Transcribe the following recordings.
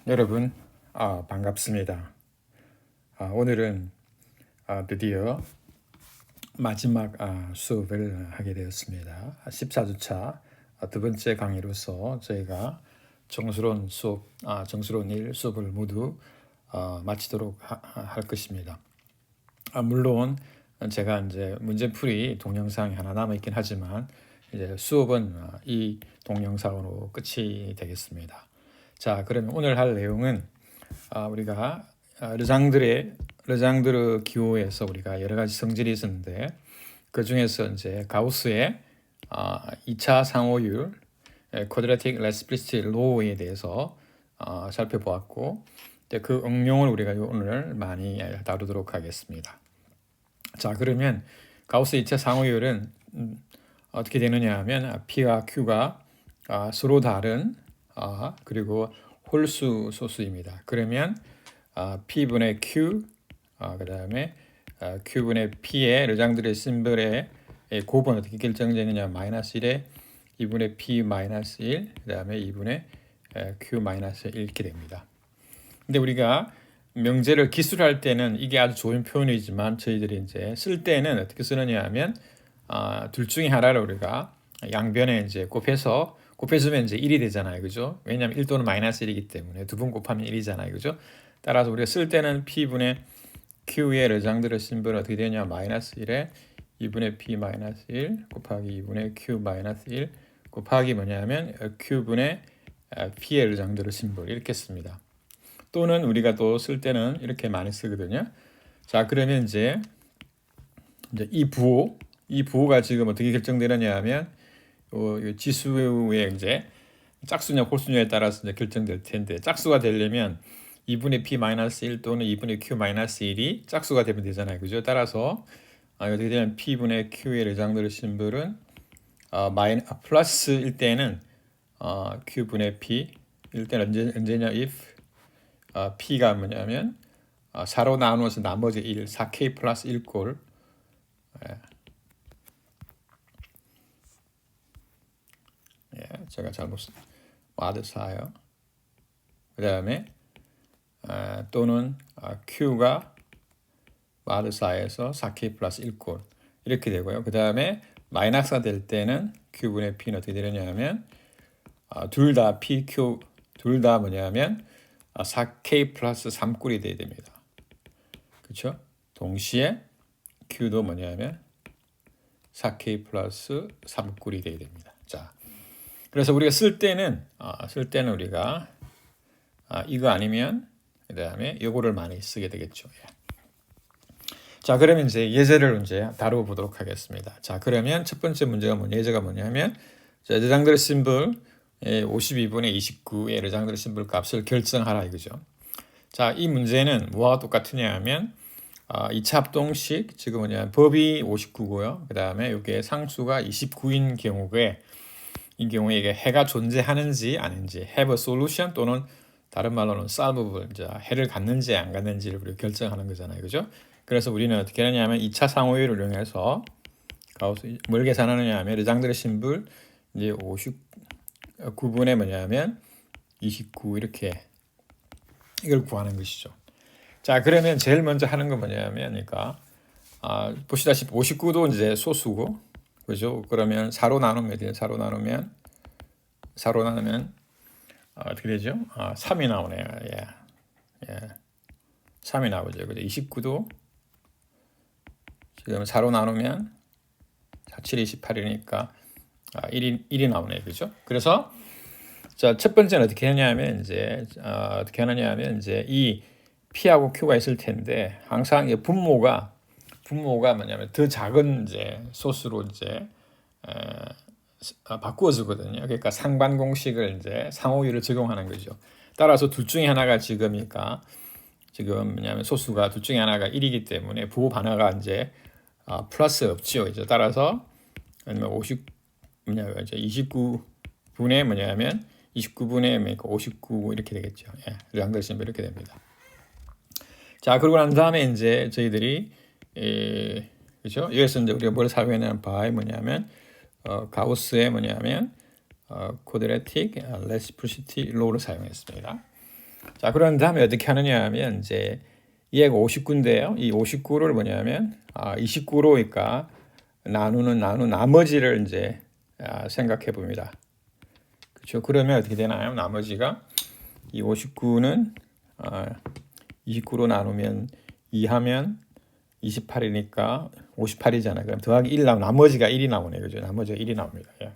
여러분, 반갑습니다. 오늘은 드디어 마지막 수업을 하게 되었습니다. 14주차 두 번째 강의로서 저희가 정스러운 수업, 정스러운 일 수업을 모두 마치도록 할 것입니다. 물론 제가 이제 문제풀이 동영상이 하나 남아 있긴 하지만 이제 수업은 이 동영상으로 끝이 되겠습니다. 자, 그러면 오늘 할 내용은 우리가 르장드르 기호에서 우리가 여러 가지 성질이 있었는데 그 중에서 이제 가우스의 2차 상호율 쿼드라틱 레시프리시티 로우에 대해서 살펴보았고 그 응용을 우리가 오늘 많이 다루도록 하겠습니다. 자, 그러면 가우스 2차 상호율은 어떻게 되느냐 하면 P와 Q가 서로 다른 그리고 홀수 소수입니다. 그러면 P분의 Q 그 다음에 Q분의 P의 르장드르 심벌의 곱은 어떻게 결정되느냐 마이너스 1에 2분의 P 마이너스 1 그 다음에 2분의 Q 마이너스 1 이렇게 됩니다. 근데 우리가 명제를 기술할 때는 이게 아주 좋은 표현이지만 저희들이 이제 쓸 때는 어떻게 쓰느냐 하면 둘 중에 하나를 우리가 양변에 이제 곱해주면 이제 1이 되잖아요. 그죠? 왜냐하면 1 또는 마이너스 1이기 때문에 두 번 곱하면 1이잖아요. 그죠? 따라서 우리가 쓸 때는 P분의 Q의 르장드르 심벌은 어떻게 되냐? 마이너스 1에 2분의 P 마이너스 1 곱하기 2분의 Q 마이너스 1 곱하기 뭐냐면 Q분의 P의 르장드르 심벌 이렇게 씁니다. 또는 우리가 또 쓸 때는 이렇게 많이 쓰거든요. 자, 그러면 이제 이 부호가 지금 어떻게 결정되느냐 하면 지수의 이제 짝수냐 홀수냐에 따라서 이제 결정될 텐데 짝수가 되려면 2분의 P-1 또는 2분의 Q-1이 짝수가 되면 되잖아요. 그죠? 따라서 어떻게 되면 P분의 Q의 르장드르 심벌은 플러스일 때는 Q분의 P 일 때는 언제냐 if P가 뭐냐면 4로 나누어서 나머지 1 4K 플러스 1꼴 제가 잘못 맞았어요. 그 다음에 또는 Q가 마르사에서 4K 플러스 1꼴 이렇게 되고요. 그 다음에 마이너스가 될 때는 Q분의 P는 어떻게 되느냐 하면 둘 다 P, Q 둘 다 뭐냐면 4K 플러스 3꼴이 돼야 됩니다. 그렇죠? 동시에 Q도 뭐냐면 4K 플러스 3꼴이 돼야 됩니다. 자, 그래서 우리가 쓸 때는 우리가 이거 아니면 그 다음에 요거를 많이 쓰게 되겠죠. 자, 그러면 이제 예제를 이제 다뤄보도록 하겠습니다. 자, 그러면 첫 번째 문제가 예제가 뭐냐면 르장드르 심벌 52분의 29의 르장드르 심벌 값을 결정하라 이거죠. 자, 이 문제는 뭐와 똑같으냐 하면 2차 합동식 지금 뭐냐면 법이 59고요. 그 다음에 이게 상수가 29인 경우에 이 경우에 이게 해가 존재하는지 아닌지 have a solution 또는 다른 말로는 solveable 이제 해를 갖는지 안 갖는지를 우리가 결정하는 거잖아요. 그죠? 그래서 우리는 어떻게 하냐면 2차 상호율을 이용해서 뭘 계산하느냐 하면 르장드르 심벌 이제 59분의 뭐냐면 29 이렇게 이걸 구하는 것이죠. 자, 그러면 제일 먼저 하는 건 뭐냐면 그러니까 보시다시피 59도 이제 소수고 그죠? 그러면 4로 나누면 돼요. 4로 나누면 어떻게 되죠? 3이 나오네요. 예. 3이 나오죠. 그죠? 29도 지금 4로 나누면 4, 7, 28이니까 1이 나오네요. 그죠? 그래서 자, 첫 번째는 어떻게 하냐면 이제 이 P하고 Q가 있을 텐데 항상 이 분모가 뭐냐면 더 작은 이제 소수로 이제 바꾸어주거든요. 그러니까 상반 공식을 이제 상호율을 적용하는 거죠. 따라서 둘 중에 하나가 지금이니까 지금 뭐냐면 소수가 둘 중에 하나가 1이기 때문에 부호 반화가 이제 플러스 없지요. 이제 따라서 29분의 뭐냐면 29분의 59 이렇게 되겠죠. 예, 르장드르 심벌 이렇게 됩니다. 자, 그러고 난 다음에 이제 저희들이 그렇죠? 여기서 이제 우리가 뭘 사용하냐면 by 뭐냐면 가우스의 뭐냐면 쿼드라틱 레시프로시티 로우를 사용했습니다. 자, 그런 다음에 어떻게 하느냐 하면 이제 얘가 59인데요. 이 59를 뭐냐면 29로 그러니까 나누는 나머지를 이제 생각해 봅니다. 그렇죠? 그러면 어떻게 되나요? 나머지가 이 59는 29로 나누면 2하면 28이니까 58이잖아요. 그럼 더하기 1 나오면 나머지가 1이 나오네요. 그죠? 나머지가 1이 나옵니다. 예.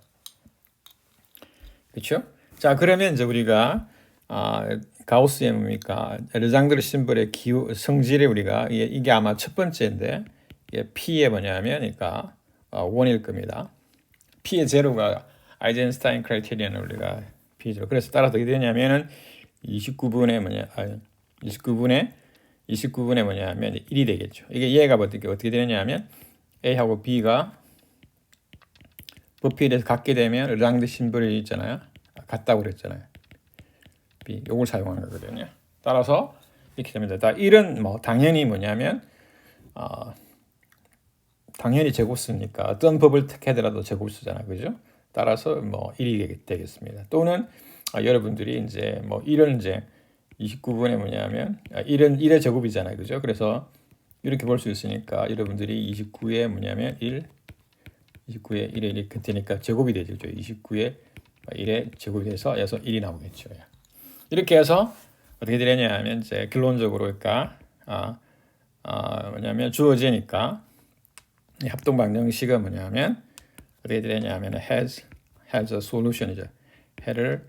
그렇죠? 자, 그러면 이제 우리가 가우스의 뭡니까? 르장드르 심벌의 기호 성질이 우리가 이게 아마 첫 번째인데 이게 P의 뭐냐면 그러니까 원일 겁니다. P의 제로가 아이젠슈타인 크라이테리언을 우리가 P죠. 그래서 따라서 어떻게 되냐면은 29분의 뭐냐 29분의 뭐냐면 1이 되겠죠. 이게 얘가 어떻게 되느냐면 A하고 B가 부피에 대해서 같게 되면 르장드 심벌이 있잖아요. 같다고 그랬잖아요. B 요걸 사용하는 거거든요. 따라서 이렇게 됩니다. 다 1은 뭐 당연히 뭐냐면 당연히 제곱수니까 어떤 법을 택하더라도 제곱수잖아요. 그죠? 따라서 뭐 1이 되겠습니다. 또는 여러분들이 이제 뭐 1은 이제 29분의 뭐냐면 1은 1의 제곱이잖아요. 그죠? 그래서 이렇게 볼 수 있으니까 여러분들이 29의 뭐냐면 29의 1에 이렇게 되니까 제곱이 되죠. 29의 1의 제곱이 돼서 1이 나오겠죠. 이렇게 해서 어떻게 되냐 하면 이제 결론적으로 그러니까 뭐냐면 주어지니까 이 합동 방정식은 뭐냐면 어떻게 되냐 하면 has a solution이죠. 해를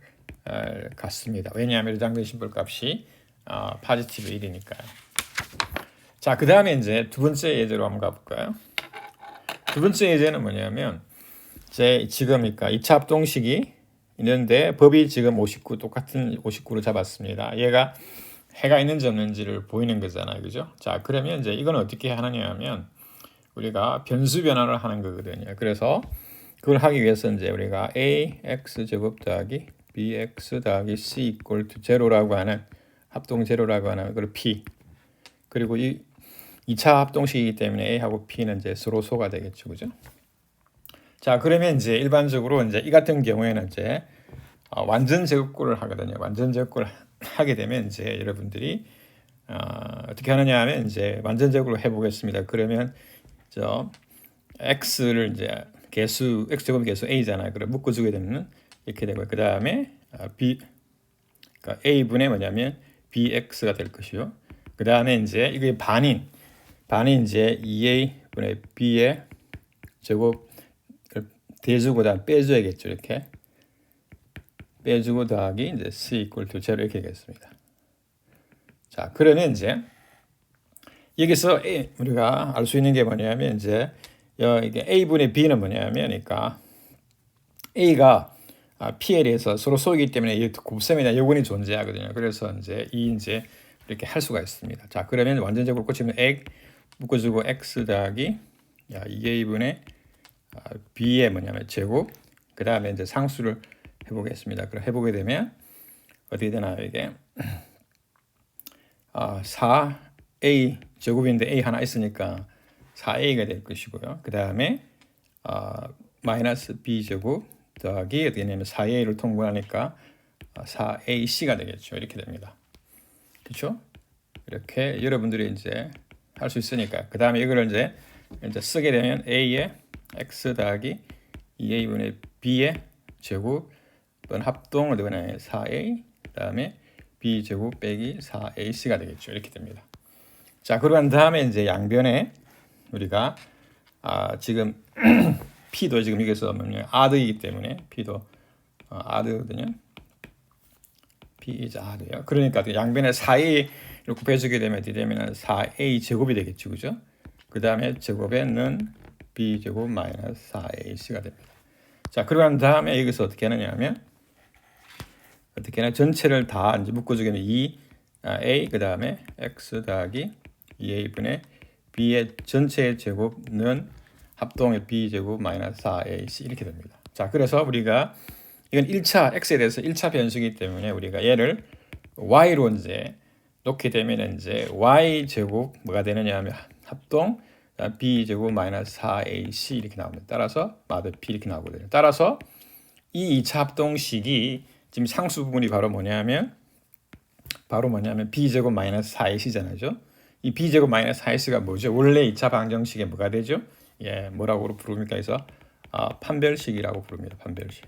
갖습니다. 왜냐하면 르장드 심벌 값이 포지티브 1이니까요. 자, 그 다음에 이제 두 번째 예제로 한번 가볼까요? 두 번째 예제는 뭐냐면 지금 그러니까 2차 합동식이 있는데 법이 지금 59 똑같은 59로 잡았습니다. 얘가 해가 있는지 없는지를 보이는 거잖아요. 그죠? 자, 그러면 이제 이건 어떻게 하느냐 하면 우리가 변수 변화를 하는 거거든요. 그래서 그걸 하기 위해서 이제 우리가 ax 제곱 더하기 bx 더하기 c equal to 제로라고 하는 합동 제로라고 하는 걸 p 그리고 이 2차 합동식이기 때문에 a하고 p는 이제 서로 소가 되겠죠. 그죠? 자, 그러면 이제 일반적으로 이제 이 같은 경우에는 이제 완전 제곱꼴을 하거든요. 완전 제곱꼴을 하게 되면 이제 여러분들이 어떻게 하느냐 하면 이제 완전 제곱으로 해보겠습니다. 그러면 저 x를 이제 개수 x 제곱 개수 a잖아요. 그래 묶어주게 되면 이렇게 되고 그 다음에 그러니까 a 분의 뭐냐면 bx가 될 것이요. 그 다음에 이제 이게 반이 이제 2a 분의 b의 제곱 대주고 다음 빼줘야겠죠. 이렇게 빼주고 더하기 이제 c equal to 0 이렇게 되겠습니다. 자, 그러면 이제 여기서 우리가 알 수 있는 게 뭐냐면 이제 이게 a분의 b는 뭐냐면 그러니까 a가 p에 대해서 서로 소이기 때문에 이 곱셈이나 요건이 존재하거든요. 그래서 이제 이렇게 할 수가 있습니다. 자, 그러면 완전적으로 꽂히면 묶어주고 x 더하기 2a분의 b의 뭐냐면 제곱 그 다음에 이제 상수를 해보겠습니다. 그럼 해보게 되면 어떻게 되나요? 이게 4a 제곱인데 a 하나 있으니까 4a가 될 것이고요. 그 다음에 마이너스 b 제곱 더하기 어떻게 되냐면 4a를 통분하니까 4ac가 되겠죠. 이렇게 됩니다. 그렇죠? 이렇게 여러분들이 이제 할 수 있으니까 그 다음에 이거를 이제 쓰게 되면 a의 x 더하기 2a분의 b의 제곱 합동 어떻게 되나요? 4a 그 다음에 b 제곱 빼기 4ac가 되겠죠. 이렇게 됩니다. 자, 그러고 다음에 이제 양변에 우리가 지금 p도 지금 여기서 아드이기 때문에 p도 아드거든요. p is 아드예요. 그러니까 양변에 4a를 곱해주게 되면 어떻게 되면 4a 제곱이 되겠죠, 그죠? 그 다음에 제곱에는 b 제곱 마이너스 4ac가 됩니다. 자, 그러고 다음에 여기서 어떻게 하느냐면 어떻게 하냐 전체를 다 이제 묶어주게 되면 2a 그 다음에 x 더하기 2a분의 b의 전체의 제곱은 합동의 b 제곱 마이너스 4ac 이렇게 됩니다. 자, 그래서 우리가 이건 1차 x에 대해서 1차 변수이기 때문에 우리가 얘를 y로 이제 놓게 되면 이제 y 제곱 뭐가 되느냐 하면 합동 b 제곱 마이너스 4ac 이렇게 나옵니다. 따라서 마더 p 이렇게 나오거든요. 따라서 이 2차 합동식이 지금 상수 부분이 바로 뭐냐면 바로 뭐냐면 b제곱 마이너스 4ac잖아요. 이 b제곱 마이너스 4ac가 뭐죠? 원래 2차 방정식에 뭐가 되죠? 예, 뭐라고 부릅니까? 그래서 판별식이라고 부릅니다. 판별식.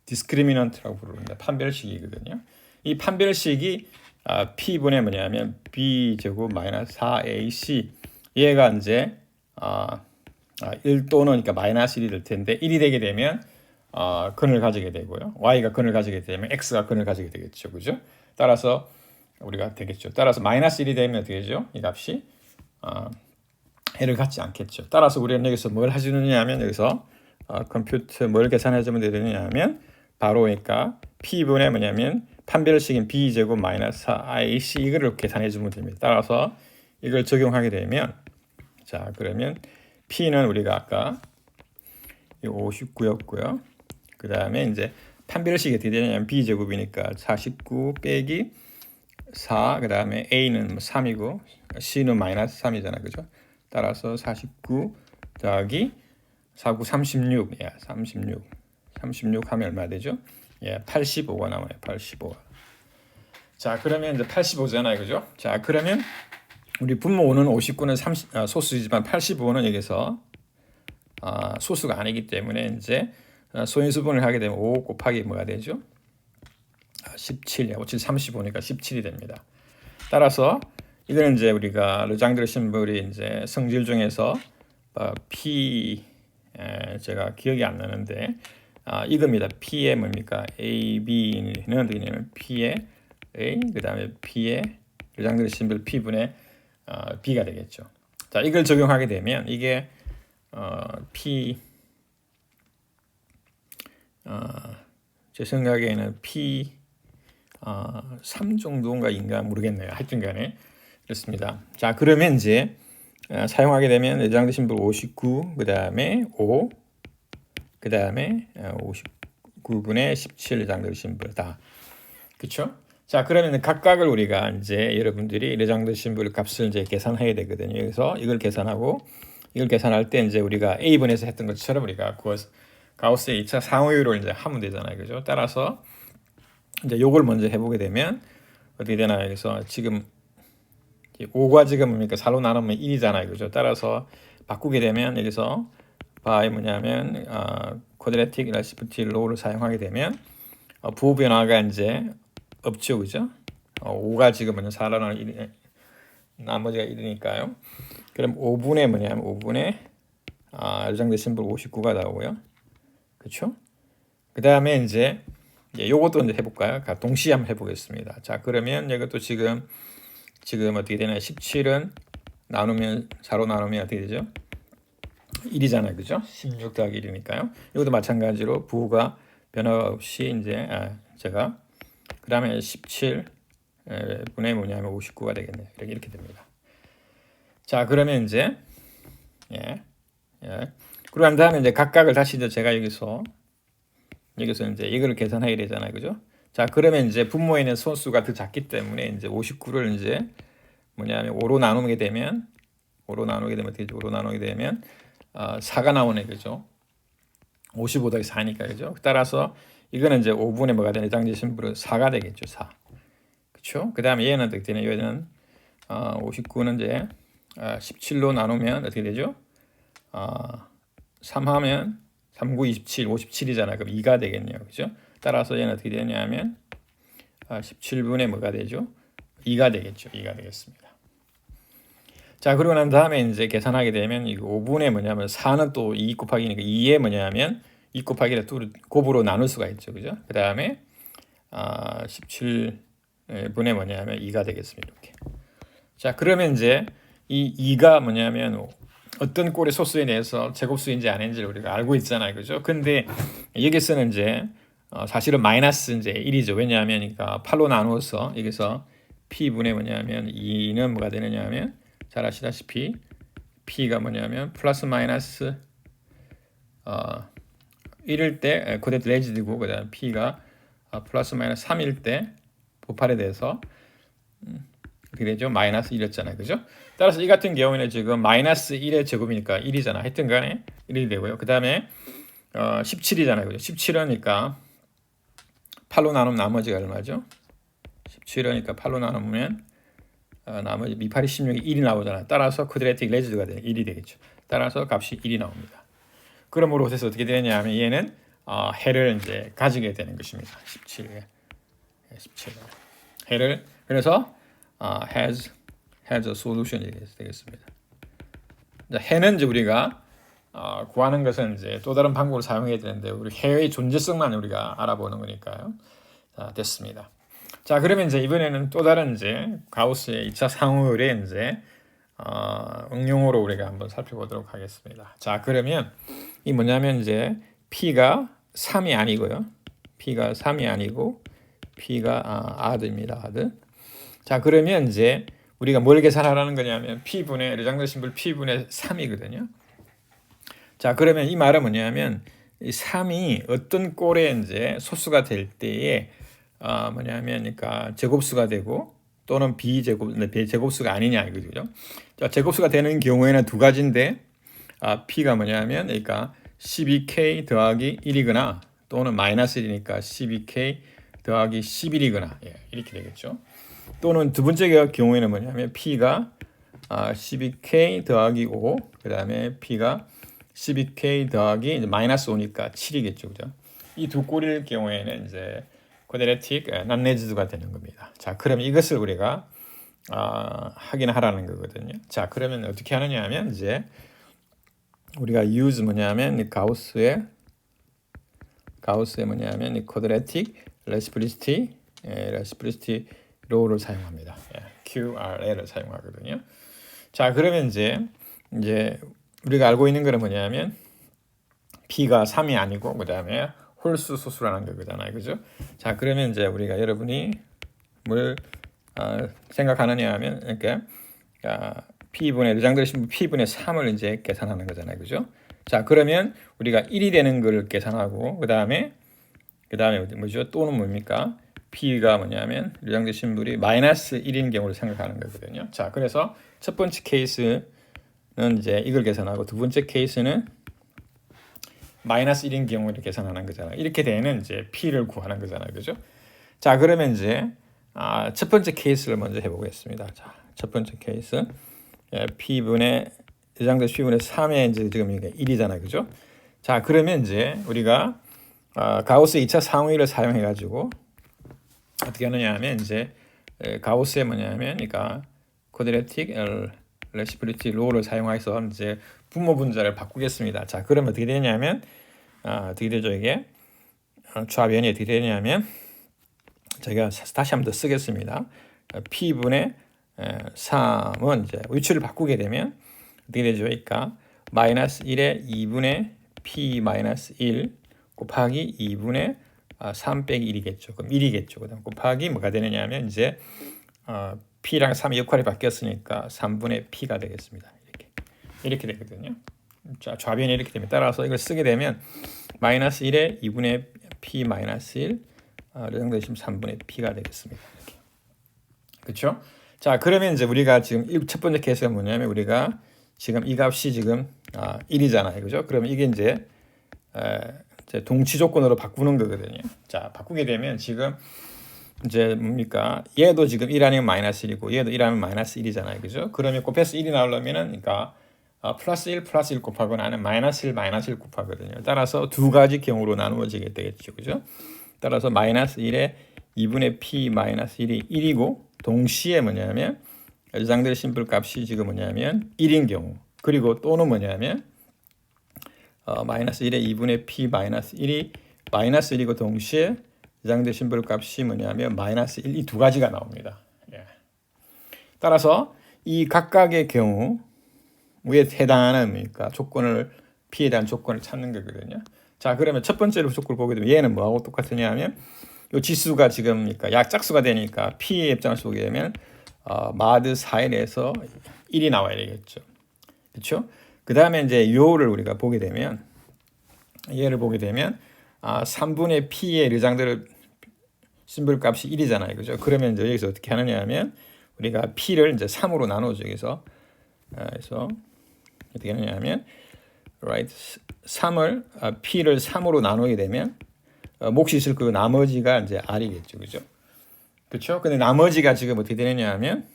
디스크리미넌트라고 부릅니다. 판별식이거든요. 이 판별식이 p분의 뭐냐면 b제곱 마이너스 4ac 얘가 이제 1 또는 그러니까 마이너스 1이 될 텐데 1이 되게 되면 근을 가지게 되고요. y가 근을 가지게 되면 x가 근을 가지게 되겠죠. 그죠? 따라서 우리가 되겠죠. 따라서 마이너스 1이 되면 되겠죠. 이 값이 해를 갖지 않겠죠. 따라서 우리는 여기서 뭘 하시느냐 하면 여기서 컴퓨터 뭘 계산해 주면 되느냐 하면 바로 그러니까 p분의 뭐냐면 판별식인 b제곱 마이너스 4ac 이거를 계산해 주면 됩니다. 따라서 이걸 적용하게 되면 자 그러면 p는 우리가 아까 59였고요. 그 다음에 이제 판별식이 어떻게 되냐면 b제곱이니까 49 빼기 4, 그 다음에 a는 3이고 c는 마이너스 3이잖아, 그죠? 따라서 49 더하기 49, 36, 예, 36 하면 얼마 되죠? 예, 85가 나와요, 85가. 자, 그러면 이제 85잖아요, 그죠? 자, 그러면 우리 분모 5는 59는 소수이지만 85는 여기서 소수가 아니기 때문에 이제 소인수분을 하게 되면 5 곱하기 뭐가 되죠? 17, 57, 35니까 17이 됩니다. 따라서 이거는 이제 우리가 르장드르 심볼이 이제 성질 중에서 P 제가 기억이 안 나는데 이겁니다. P의 뭡니까? A, B는 어떻게 되냐면 P의 A 그 다음에 P의 르장드르 심볼 P분의 B가 되겠죠. 자 이걸 적용하게 되면 이게 P 제 생각에는 P 3 정도인가 모르겠네요. 하여튼 간에 그렇습니다. 자 그러면 이제 사용하게 되면 내장대 심볼 59 그 다음에 5 그 다음에 59분의 17 내장대 심볼 다 그쵸? 자 그러면 각각을 우리가 이제 여러분들이 내장대 심볼 값을 이제 계산해야 되거든요. 그래서 이걸 계산하고 이걸 계산할 때 이제 우리가 A번에서 했던 것처럼 우리가 가우스의 2차 상호율을 이제 하면 되잖아요. 그죠? 따라서 이제 요걸 먼저 해보게 되면 어떻게 되나요? 그래서 지금 5가 지금 뭡니까? 4로 나누면 1이잖아요. 그죠? 따라서 바꾸게 되면 여기서 by 뭐냐면 quadratic relativity law를 사용하게 되면 부호 변화가 이제 없죠. 그죠? 5가 지금 먼저 4로 나누면 1, 나머지가 1이니까요. 그럼 5분의 뭐냐면 5분의 일장대 심볼 59가 나오고요. 그렇죠? 그 다음에 이제 요것도 이제 해볼까요? 동시에 한번 해보겠습니다. 자 그러면 이것도 지금 어떻게 되나요? 17은 나누면 4로 나누면 어떻게 되죠? 1이잖아요, 그죠? 16 더하기 1이니까요. 이것도 마찬가지로 부호가 변화 없이 이제 제가 그 다음에 17 분의 뭐냐면 59가 되겠네요. 이렇게 됩니다. 자 그러면 이제 그리고 난 다음에 이제 각각을 다시 이제 제가 여기서 이제 이걸 계산해야 되잖아요, 그죠? 자 그러면 이제 분모에 있는 소수가 더 작기 때문에 이제 59를 이제 뭐냐면 5로 나누게 되면 5로 나누게 되면 4가 나오네, 그죠? 55 더하기 4니까, 그죠? 따라서 이거는 이제 5분의 뭐가 되냐? 장지 심볼은 4가 되겠죠, 4. 그렇죠? 그 다음에 얘는 어떻게 되냐? 얘는 59는 이제 17로 나누면 어떻게 되죠? 3 하면 3, 9, 27, 57이잖아. 그럼 2가 되겠네요. 그죠? 따라서 얘는 어떻게 되냐면 17분의 뭐가 되죠? 2가 되겠죠. 2가 되겠습니다. 자, 그러고 난 다음에 이제 계산하게 되면 이거 5분의 뭐냐면 4는 또 2 곱하기니까 2에 뭐냐면 2 곱하기를 곱으로 나눌 수가 있죠. 그죠? 그 다음에 17분의 뭐냐면 2가 되겠습니다. 이렇게. 자, 그러면 이제 이 2가 뭐냐면 어떤 꼴의 소수에 대해서 제곱수인지 아닌지를 우리가 알고 있잖아요. 그죠? 근데 여기서는 이제 사실은 마이너스 이제 1이죠. 왜냐하면 그러니까 8로 나누어서 여기서 P분의 뭐냐면 2는 뭐가 되느냐 하면 잘 아시다시피 P가 뭐냐면 플러스 마이너스 1일 때 코데트 레지드고 그다음 P가 플러스 마이너스 3일 때 보팔에 대해서 어떻게 되죠? 마이너스 1이었잖아요. 그죠? 따라서 이 같은 경우에는 지금 마이너스 1의 제곱이니까 1이잖아. 하여튼 간에 1이 되고요. 그 다음에 17이잖아요. 그죠? 17이니까 8로 나누면 나머지가 얼마죠? 17이니까 8로 나누면 나머지 미파리 16이 1이 나오잖아요. 따라서 쿼드레틱 레지드가 1이 되겠죠. 따라서 값이 1이 나옵니다. 그러므로 해서 어떻게 되냐면 얘는 해를 이제 가지게 되는 것입니다. 17에 17 해를 그래서 has a solution이 되겠습니다. 해는 이제 우리가 구하는 것은 이제 또 다른 방법을 사용해야 되는데 우리 해의 존재성만 우리가 알아보는 거니까요. 자, 됐습니다. 자, 그러면 이제 이번에는 또 다른 이제 가우스의 2차 상호율의 이제 응용으로 우리가 한번 살펴보도록 하겠습니다. 자, 그러면 이 뭐냐면 이제 P가 3이 아니고요. P가 3이 아니고 P가 아드입니다. 아드. 자, 그러면 이제 우리가 뭘 계산하라는 거냐면 P분의 르장들 심볼 P분의 3이거든요. 자, 그러면 이 말은 뭐냐면 이 3이 어떤 꼴의 이제 소수가 될 때에 뭐냐면 그러니까 제곱수가 되고 또는 비제곱수가 아니냐 이거죠. 자, 제곱수가 되는 경우에는 두 가지인데 P가 뭐냐면 그러니까 12K 더하기 1이거나 또는 마이너스 1이니까 12K 더하기 11이거나 이렇게 되겠죠. 또는 두 번째 경우에는 뭐냐면 P가 12K 더하기 5 그 다음에 P가 12K 더하기 마이너스 5니까 7이겠죠. 그죠? 이 두 꼴일 경우에는 이제 쿼드레틱 난레지드가 되는 겁니다. 자, 그럼 이것을 우리가 확인하라는 거거든요. 자, 그러면 어떻게 하느냐 하면 이제 우리가 use 뭐냐면 가우스의 뭐냐면 이 쿼드레틱 레시프리시티 로우를 사용합니다. QRL을 사용하거든요. 자, 그러면 이제 우리가 알고 있는 거는 뭐냐면 P가 3이 아니고 그다음에 홀수 소수라는 거잖아요. 그죠? 자, 그러면 이제 우리가 여러분이 뭘 생각하느냐 하면 이렇게 P분의 르장들 신분 P분의 3을 이제 계산하는 거잖아요. 그죠? 자, 그러면 우리가 1이 되는 걸 계산하고 그다음에 뭐죠? 또는 뭡니까? P가 뭐냐면 르장들 신분이 마이너스 1인 경우를 생각하는 거거든요. 자, 그래서 첫 번째 케이스는 이제 이걸 계산하고 두 번째 케이스는 마이너스 1인 경우를 계산하는 거잖아요. 이렇게 되는 이제 P를 구하는 거잖아요. 그죠? 자, 그러면 이제 첫 번째 케이스를 먼저 해보겠습니다. 자, 첫 번째 케이스 P분의 르장들 P분의 3의 이제 지금 이게 1이잖아요. 그죠? 자, 그러면 이제 우리가 가우스 2차 상위를 사용해 가지고 어떻게 하느냐 하면 이제 가우스의 뭐냐면 그러니까 쿼드레틱 레시프리티 로우를 사용해서 이제 분모 분자를 바꾸겠습니다. 자, 그러면 어떻게 되냐면 어떻게 되죠 이게 좌변이 어떻게 되냐면 제가 다시 한번 더 쓰겠습니다. P분의 3은 이제 위치를 바꾸게 되면 어떻게 되죠? 그러니까 마이너스 1의 2분의 P 마이너스 1 곱하기 2분의 3 빼기 1이겠죠. 그럼 1이겠죠. 그다음 곱하기 뭐가 되느냐 하면 이제 P랑 3의 역할이 바뀌었으니까 3분의 P가 되겠습니다. 이렇게 되거든요. 자, 좌변이 이렇게 됩니다. 따라서 이걸 쓰게 되면 마이너스 1에 2분의 P 마이너스 1 르장들 심 3분의 P가 되겠습니다. 이렇게. 그렇죠? 자, 그러면 이제 우리가 지금 첫 번째 케이스가 뭐냐면 우리가 지금 이 값이 지금 1이잖아요. 그죠? 그러면 이게 이제 동치 조건으로 바꾸는 거거든요. 자, 바꾸게 되면 지금 이제 뭡니까? 얘도 지금 1 아니면 마이너스 1이고 얘도 1 하면 마이너스 1이잖아요. 그죠? 그러면 곱해서 1이 나오려면은 그러니까 플러스 1 플러스 1 곱하고 나는 마이너스 1 마이너스 1 곱하거든요. 따라서 두 가지 경우로 나누어지게 되겠죠. 그죠? 따라서 마이너스 1에 2분의 P 마이너스 1이 1이고 동시에 뭐냐면 르장들 심플 값이 지금 뭐냐면 1인 경우 그리고 또는 뭐냐면 마이너스 1에 2분의 P 마이너스 1이 마이너스 1이고 동시에 르장들 심플 값이 뭐냐면 마이너스 1 이 두 가지가 나옵니다. 따라서 이 각각의 경우에 해당하는 그러니까 조건을 P에 대한 조건을 찾는 거거든요. 자, 그러면 첫 번째로 조건을 보게 되면 얘는 뭐하고 똑같으냐 하면 이 지수가 지금 그러니까 약짝수가 되니까 P의 입장을 보게 되면 마드 4에 대해서 1이 나와야 되겠죠. 그렇죠? 그 다음에 이제 요를 우리가 보게 되면 얘를 보게 되면 3분의 P의 르장들 심볼 값이 1이잖아요. 그죠? 그러면 이제 여기서 어떻게 하느냐 하면 우리가 P를 이제 3으로 나누죠. 그래서 어떻게 하느냐 하면 right 3을 P를 3으로 나누게 되면 몫이 있을 그 나머지가 이제 R이겠죠. 그죠? 그렇죠? 근데 나머지가 지금 어떻게 되느냐 하면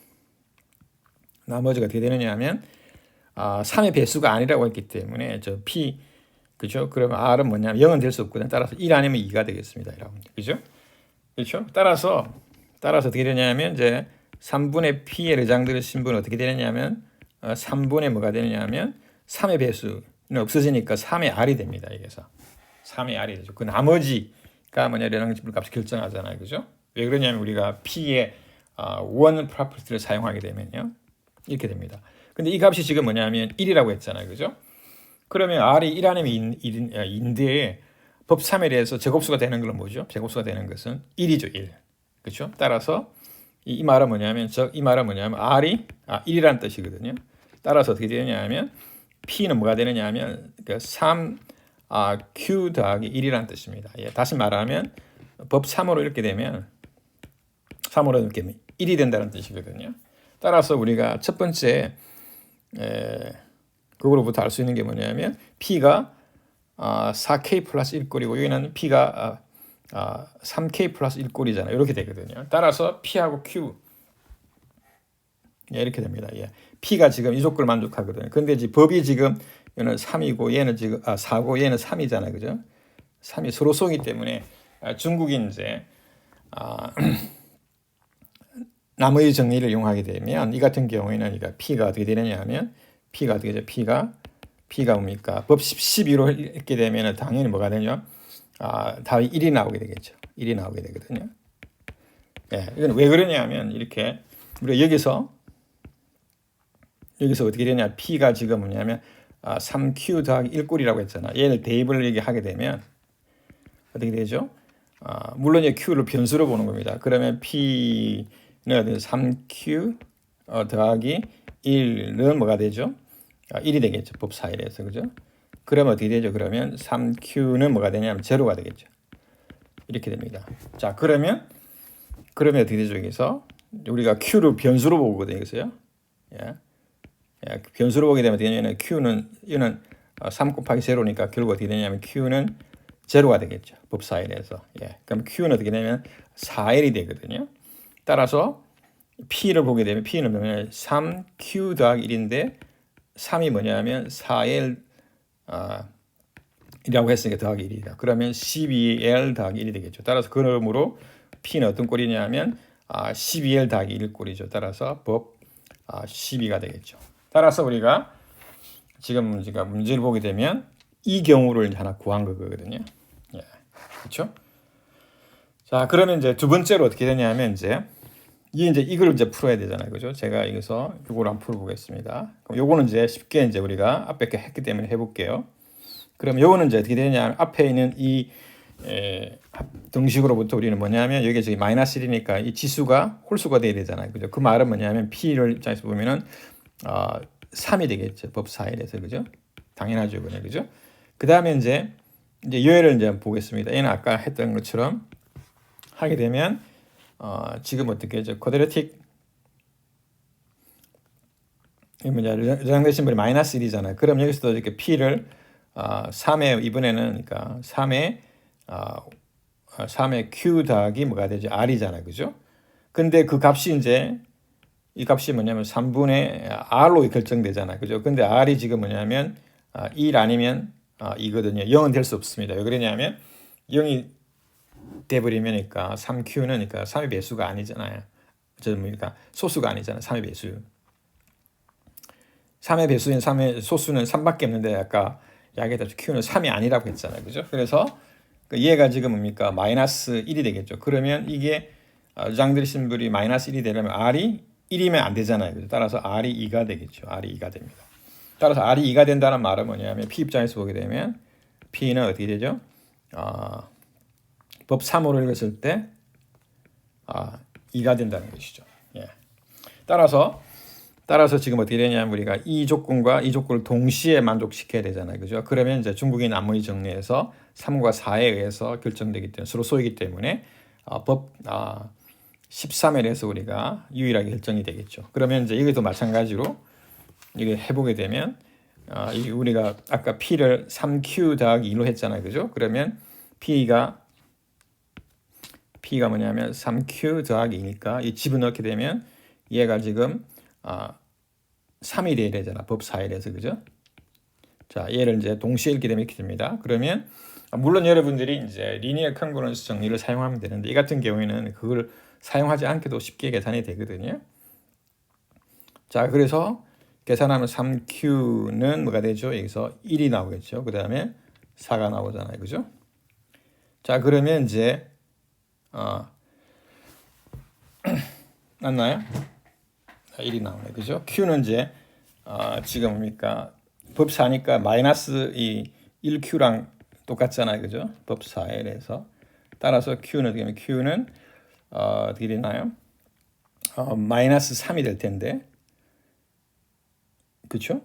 3의 배수가 아니라고 했기 때문에 저 P 그죠? 그러면 R은 뭐냐면 0은 될 수 없거든요. 따라서 1 아니면 2가 되겠습니다. 여러분들. 그죠? 그렇죠? 따라서 어떻게 되냐면 이제 3분의 P의 레장들의 신분은 어떻게 되느냐면 3분의 뭐가 되느냐면 3의 배수는 없어지니까 3의 R이 됩니다. 여기서 3의 R이 되죠. 그 나머지가 뭐냐 레장 값을 결정하잖아요. 그죠? 왜 그러냐면 우리가 P의 원 프로퍼티를 사용하게 되면요. 이렇게 됩니다. 근데 이 값이 지금 뭐냐면 1이라고 했잖아요. 그죠? 그러면 R이 1 아니면 2인데 법 3에 대해서 제곱수가 되는 건 뭐죠? 제곱수가 되는 것은 1이죠. 1. 그렇죠? 따라서 이 말은 뭐냐면 R이 1이라는 뜻이거든요. 따라서 어떻게 되느냐면 P는 뭐가 되느냐면 그 3 Q 더하기 1이라는 뜻입니다. 예, 다시 말하면 법 3으로 이렇게 되면 3으로 이렇게 1이 된다는 뜻이거든요. 따라서 우리가 첫 번째 그거로부터 알 수 있는 게 뭐냐면 P가 4K 플러스 1꼴이고 여기는 P가 3K 플러스 1꼴이잖아요. 이렇게 되거든요. 따라서 P하고 Q 이렇게 됩니다. 예. P가 지금 이 조건을 만족하거든요. 근데 법이 지금 얘는 3이고 얘는 지금 4고 얘는 3이잖아요. 그죠? 3이 서로 쏘기 때문에 중국이 이제 나머지 정리를 이용하게 되면 이 같은 경우에는 그러니까 P가 어떻게 되느냐 하면 P가 어떻게 되죠? P가 뭡니까? 법 12로 읽게 되면 당연히 뭐가 되냐? 답이 1이 나오게 되겠죠. 1이 나오게 되거든요. 예, 이건 왜 그러냐면 이렇게 우리가 여기서 어떻게 되냐? P가 지금 뭐냐면 3Q 더하기 1꼴이라고 했잖아. 얘를 대입을 얘기하게 되면 어떻게 되죠? 물론 이제 Q를 변수로 보는 겁니다. 그러면 P는 3Q 더하기 1은 뭐가 되죠? 1이 되겠죠. 법 4일에서. 그죠? 그러면 어떻게 되죠? 그러면 3Q는 뭐가 되냐면 제로가 되겠죠. 이렇게 됩니다. 자, 그러면 어떻게 되죠? 여기서 우리가 Q를 변수로 보거든요. 여기서요. 예. 변수로 보게 되면 어떻게 되냐면 Q는 얘는 3 곱하기 제로니까 결국 어떻게 되냐면 Q는 제로가 되겠죠. 법 4일에서. 예. 그럼 Q는 어떻게 되냐면 4L이 되거든요. 따라서 P를 보게 되면 P는 뭐냐면 3Q 더하기 1인데 3이 뭐냐면 4L 이라고 했으니까 더하기 1이다. 그러면 12L 더하기 1이 되겠죠. 따라서 그러므로 P는 어떤 꼴이냐면 12L 더하기 1 꼴이죠. 따라서 법 12가 되겠죠. 따라서 우리가 지금 문제를 보게 되면 이 경우를 하나 구한 거거든요. 예. 그렇죠? 자, 그러면 이제 두 번째로 어떻게 되냐면 이제 이걸 이제 풀어야 되잖아요. 그죠? 제가 여기서 이걸 한번 풀어보겠습니다. 그럼 요거는 이제 쉽게 이제 우리가 앞에 했기 때문에 해볼게요. 그럼 요거는 이제 어떻게 되냐면 앞에 있는 이 등식으로부터 우리는 뭐냐면 여기 저기 마이너스 1이니까 이 지수가 홀수가 돼야 되잖아요. 그죠? 그 말은 뭐냐면 P를 입장에서 보면은 3이 되겠죠. 법 4일에서. 그죠? 당연하죠. 그죠? 그 다음에 이제 얘를 이제 보겠습니다. 얘는 아까 했던 것처럼 하게 되면 지금 어떻게 하죠? 쿼드레틱 레장된 신분이 마이너스 1이잖아요. 그럼 여기서도 이렇게 P를 3의 이번에는 그러니까 3의 Q 더하기 뭐가 되죠? R이잖아요. 그죠? 근데 그 값이 이제 이 값이 뭐냐면 3분의 R로 결정되잖아요. 그죠? 근데 R이 지금 뭐냐면 1 아니면 이거든요. 0은 될 수 없습니다. 왜 그러냐면 0이 돼버리면니까 3Q는 그러니까 3의 배수가 아니잖아요. 그러니까 소수가 아니잖아요. 3의 배수. 3의 배수인 3의 소수는 3밖에 없는데 아까 이야기했듯이 Q는 3이 아니라고 했잖아요. 그죠? 그래서 얘가 지금 뭡니까? 마이너스 1이 되겠죠. 그러면 이게 장들이 신분이 마이너스 1이 되려면 R이 1이면 안 되잖아요. 그죠? 따라서 R이 2가 되겠죠. R이 2가 됩니다. 따라서 R이 2가 된다는 말은 뭐냐면 P 입장에서 보게 되면 P는 어떻게 되죠? 법 3으로 읽었을 때 2가 된다는 것이죠. 예. 따라서 지금 어떻게 되냐면 우리가 이 조건과 이 조건을 동시에 만족시켜야 되잖아요. 그죠? 그러면 이제 중국인 암호의 정리에서 3과 4에 의해서 결정되기 때문에 서로 쏘이기 때문에 법 13일에서 우리가 유일하게 결정이 되겠죠. 그러면 이제 이것도 마찬가지로 이게 해보게 되면 우리가 아까 P를 3Q 더하기 2로 했잖아요. 그죠? 그러면 P가 P가 뭐냐면 3Q 더하기 2니까 이 집어넣게 되면 얘가 지금 3이 돼야 되잖아. 법사일에서 그죠? 자, 얘를 이제 동시에 읽게 되면 이렇게 됩니다. 그러면 물론 여러분들이 이제 리니어 컨그런스 정리를 사용하면 되는데 이 같은 경우에는 그걸 사용하지 않게도 쉽게 계산이 되거든요. 자, 그래서 계산하면 3Q는 뭐가 되죠? 여기서 1이 나오겠죠. 그 다음에 4가 나오잖아요. 그죠? 자, 그러면 이제 맞나요? 1이 나오네. 그죠? Q는 이제 지금 뭡니까? 법사니까 마이너스 이 1Q랑 똑같잖아요. 그죠? 법사에서 따라서 Q는 어떻게 되나요? 마이너스 3이 될 텐데. 그렇죠?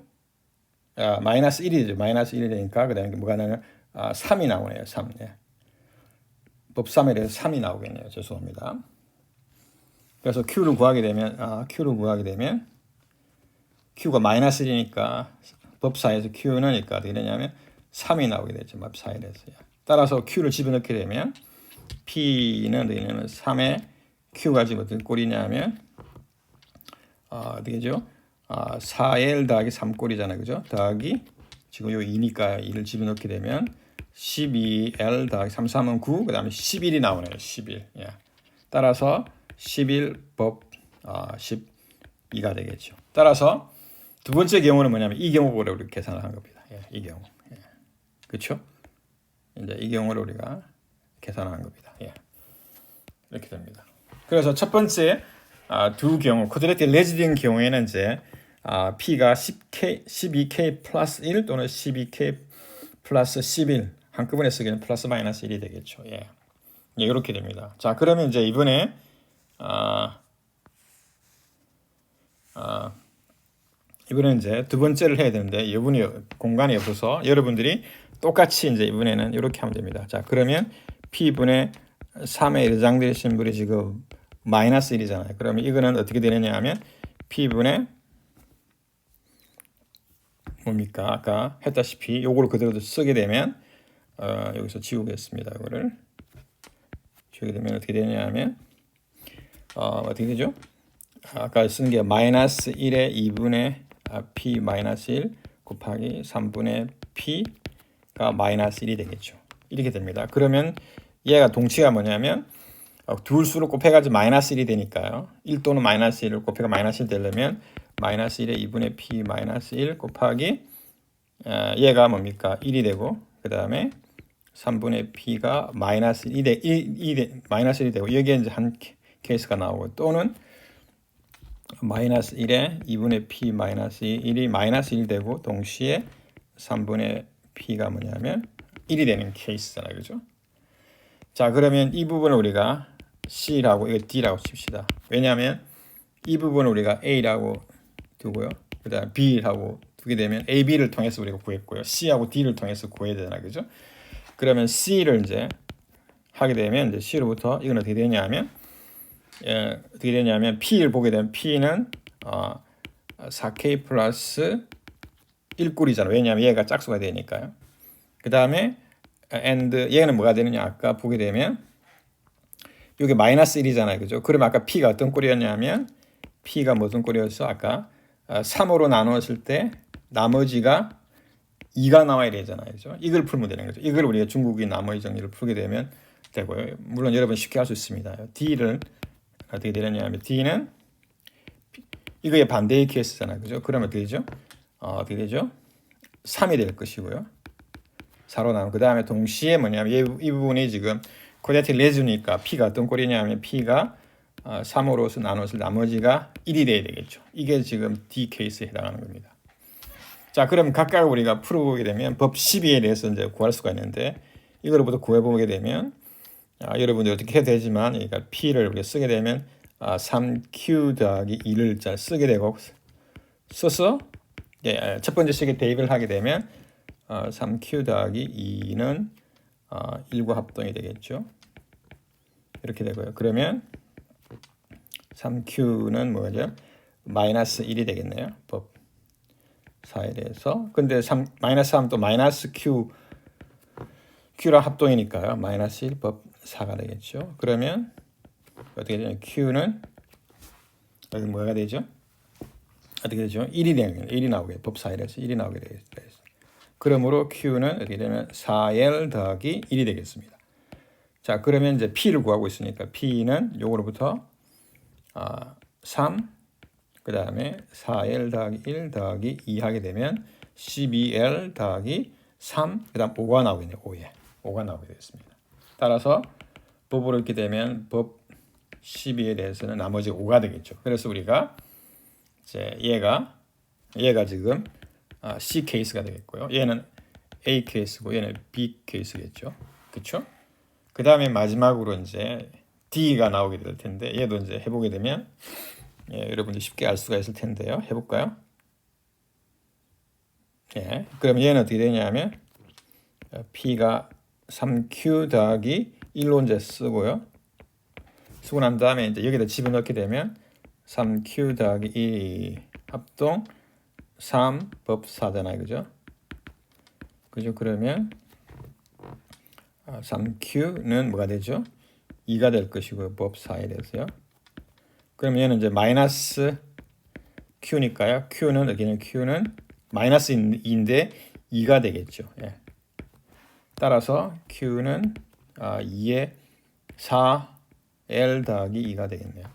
마이너스 1이 되죠. 마이너스 1이 되니까 그다음에 뭐가 나면 3이 나오네요. 3. 네. 법삼에 대해서 3이 나오겠네요. 죄송합니다. 그래서 Q를 구하게 되면 Q가 마이너스 1이니까 법사에서 Q는 그러니까 어떻게 되냐면 3이 나오게 되죠. 법사에 대해서요. 따라서 Q를 집어넣게 되면 P는 어떻게 되냐면 3에 Q가 지금 어떤 꼴이냐면 어떻게 되죠? 4L 더하기 3꼴이잖아요. 그죠? 더하기 지금 요 2니까 2를 집어넣게 되면 12L 더하기 3, 3은 9, 그 다음에 11이 나오네요. 11. 예. 따라서 11법 12가 되겠죠. 따라서 두 번째 경우는 뭐냐면 이 경우를 우리가 계산을 한 겁니다. 예, 이 경우. 예. 그렇죠? 이제 이 경우를 우리가 계산을 한 겁니다. 예. 이렇게 됩니다. 그래서 첫 번째 두 경우, 쿼드레틱 레지딩 경우에는 이제 P가 12K 플러스 1 또는 12K 플러스 11 한꺼번에 쓰기는 플러스 마이너스 1이 되겠죠. 예. 예, 이렇게 됩니다. 자, 그러면 이제 이번에 이번에 이제 두 번째를 해야 되는데 이분이 공간이 없어서 여러분들이 똑같이 이제 이번에는 이렇게 하면 됩니다. 자, 그러면 P분의 3에 예정되어 있는 분이 지금 마이너스 1이잖아요. 그러면 이거는 어떻게 되느냐 하면 P분의 뭡니까? 아까 했다시피 요거를 그대로 쓰게 되면 여기서 지우겠습니다. 이거를 지우게 되면 어떻게 되냐 하면 어떻게 되죠? 아까 쓴 게 마이너스 1의 2분의 P 마이너스 1 곱하기 3분의 P가 마이너스 1이 되겠죠. 이렇게 됩니다. 그러면 얘가 동치가 뭐냐면 둘 수를 곱해가지고 마이너스 1이 되니까요. 1 또는 마이너스 1을 곱해가 마이너스 1 되려면 마이너스 1의 2분의 P 마이너스 1 곱하기 얘가 뭡니까? 1이 되고 그 다음에 3분의 P가 마이너스 2대 마이너스 1이 되고 여기에 이제 한 케이스가 나오고 또는 마이너스 1에 2분의 P 마이너스 1이 마이너스 1 되고 동시에 3분의 P가 뭐냐면 1이 되는 케이스잖아요. 그죠? 자, 그러면 이 부분을 우리가 C라고 이거 D라고 칩시다. 왜냐하면 이 부분을 우리가 A라고 두고요. 그 다음에 B라고 두게 되면 A, B를 통해서 우리가 구했고요. C하고 D를 통해서 구해야 되잖아요. 그죠? 그러면 C를 이제 하게 되면 이제 C로부터 이건 어떻게 되냐면 어떻게 되냐면 P를 보게 되면 P는 4K 플러스 1꼴이잖아요. 왜냐하면 얘가 짝수가 되니까요. 그 다음에 and 얘는 뭐가 되느냐 아까 보게 되면 이게 마이너스 1이잖아요. 그죠? 그럼 아까 P가 어떤 꼴이었냐면 P가 무슨 꼴이었어? 아까 3으로 나누었을 때 나머지가 2가 나와야 되잖아요. 그죠? 이걸 풀면 되는 거죠. 이걸 우리가 중국인 나머지 정리를 풀게 되면 되고요. 물론 여러분 쉽게 할 수 있습니다. D를 어떻게 되느냐면 D는 이거의 반대의 케이스잖아요. 그죠? 그러면 어떻게 되죠? 어떻게 되죠? 3이 될 것이고요. 4로 나누고 그 다음에 동시에 뭐냐면 이 부분이 지금 쿼드레틱 레즈니까 P가 어떤 꼴이냐면 P가 3으로서 나눠서 나머지가 1이 돼야 되겠죠. 이게 지금 D 케이스에 해당하는 겁니다. 자, 그럼 각각 우리가 풀어보게 되면 법 12에 대해서 이제 구할 수가 있는데 이거로부터 구해보게 되면 여러분들 어떻게 해도 되지만 그러니까 P를 우리가 쓰게 되면 3Q 더하기 2를 잘 쓰게 되고 써서 첫 번째 식에 대입을 하게 되면 3Q 더하기 2는 1과 합동이 되겠죠. 이렇게 되고요. 그러면 3Q는 뭐죠? 마이너스 1이 되겠네요. 법 4에 대해서. 근데 마이너스 3 또 마이너스 Q랑 합동이니까요. 마이너스 1 법 4가 되겠죠. 그러면 어떻게 되냐? Q는 여기 뭐가 되죠? 어떻게 되죠? 1이 되는 1이 나오게 법사일에서 1이 나오게 되겠습니다. 그러므로 Q는 어떻게 되면 4L 더하기 1이 되겠습니다. 자, 그러면 이제 P를 구하고 있으니까 P는 요거로부터 3, 그 다음에 4L 더하기 1 더하기 2 하게 되면 12L 더하기 3, 그 다음 5가 나오겠네요. 5가 나오게 되겠습니다. 따라서 법으로 이렇게 되면 법 12에 대해서는 나머지 5가 되겠죠. 그래서 우리가 이제 얘가 지금 C 케이스가 되겠고요. 얘는 A 케이스고 얘는 B 케이스겠죠. 그렇죠? 그 다음에 마지막으로 이제 D가 나오게 될 텐데 얘도 이제 해보게 되면 여러분들 쉽게 알 수가 있을 텐데요. 해볼까요? 그럼 얘는 어떻게 되냐면 P가 3Q 더하기 1로 이제 쓰고요. 쓰고 난 다음에 이제 여기다 집어넣게 되면 3Q 더하기 2 합동 3 법 4잖아요. 그죠? 그러면 3Q는 뭐가 되죠? 2가 될 것이고 법 4에 대해서요. 그럼 얘는 이제 마이너스 Q니까요. Q는 마이너스 2인데 2가 되겠죠. 따라서 Q는 2에 4L 더하기 2가 되겠네요.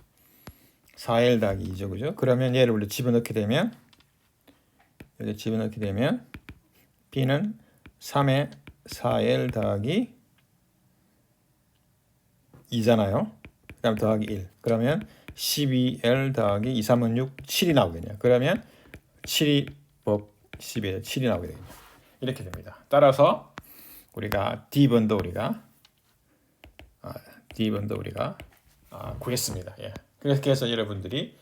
4L 더하기 2죠. 그죠? 그러면 얘를 우리 집어넣게 되면 여기 집어넣게 되면 B는 3에 4L 더하기 2잖아요. 그 다음 더하기 1. 그러면 12L 더하기 2, 3은 6, 7이 나오겠네요. 그러면 7이 법 12에 7이 나오게 되겠네요. 이렇게 됩니다. 따라서 우리가 D번도 우리가 구했습니다. 그렇게 해서 여러분들이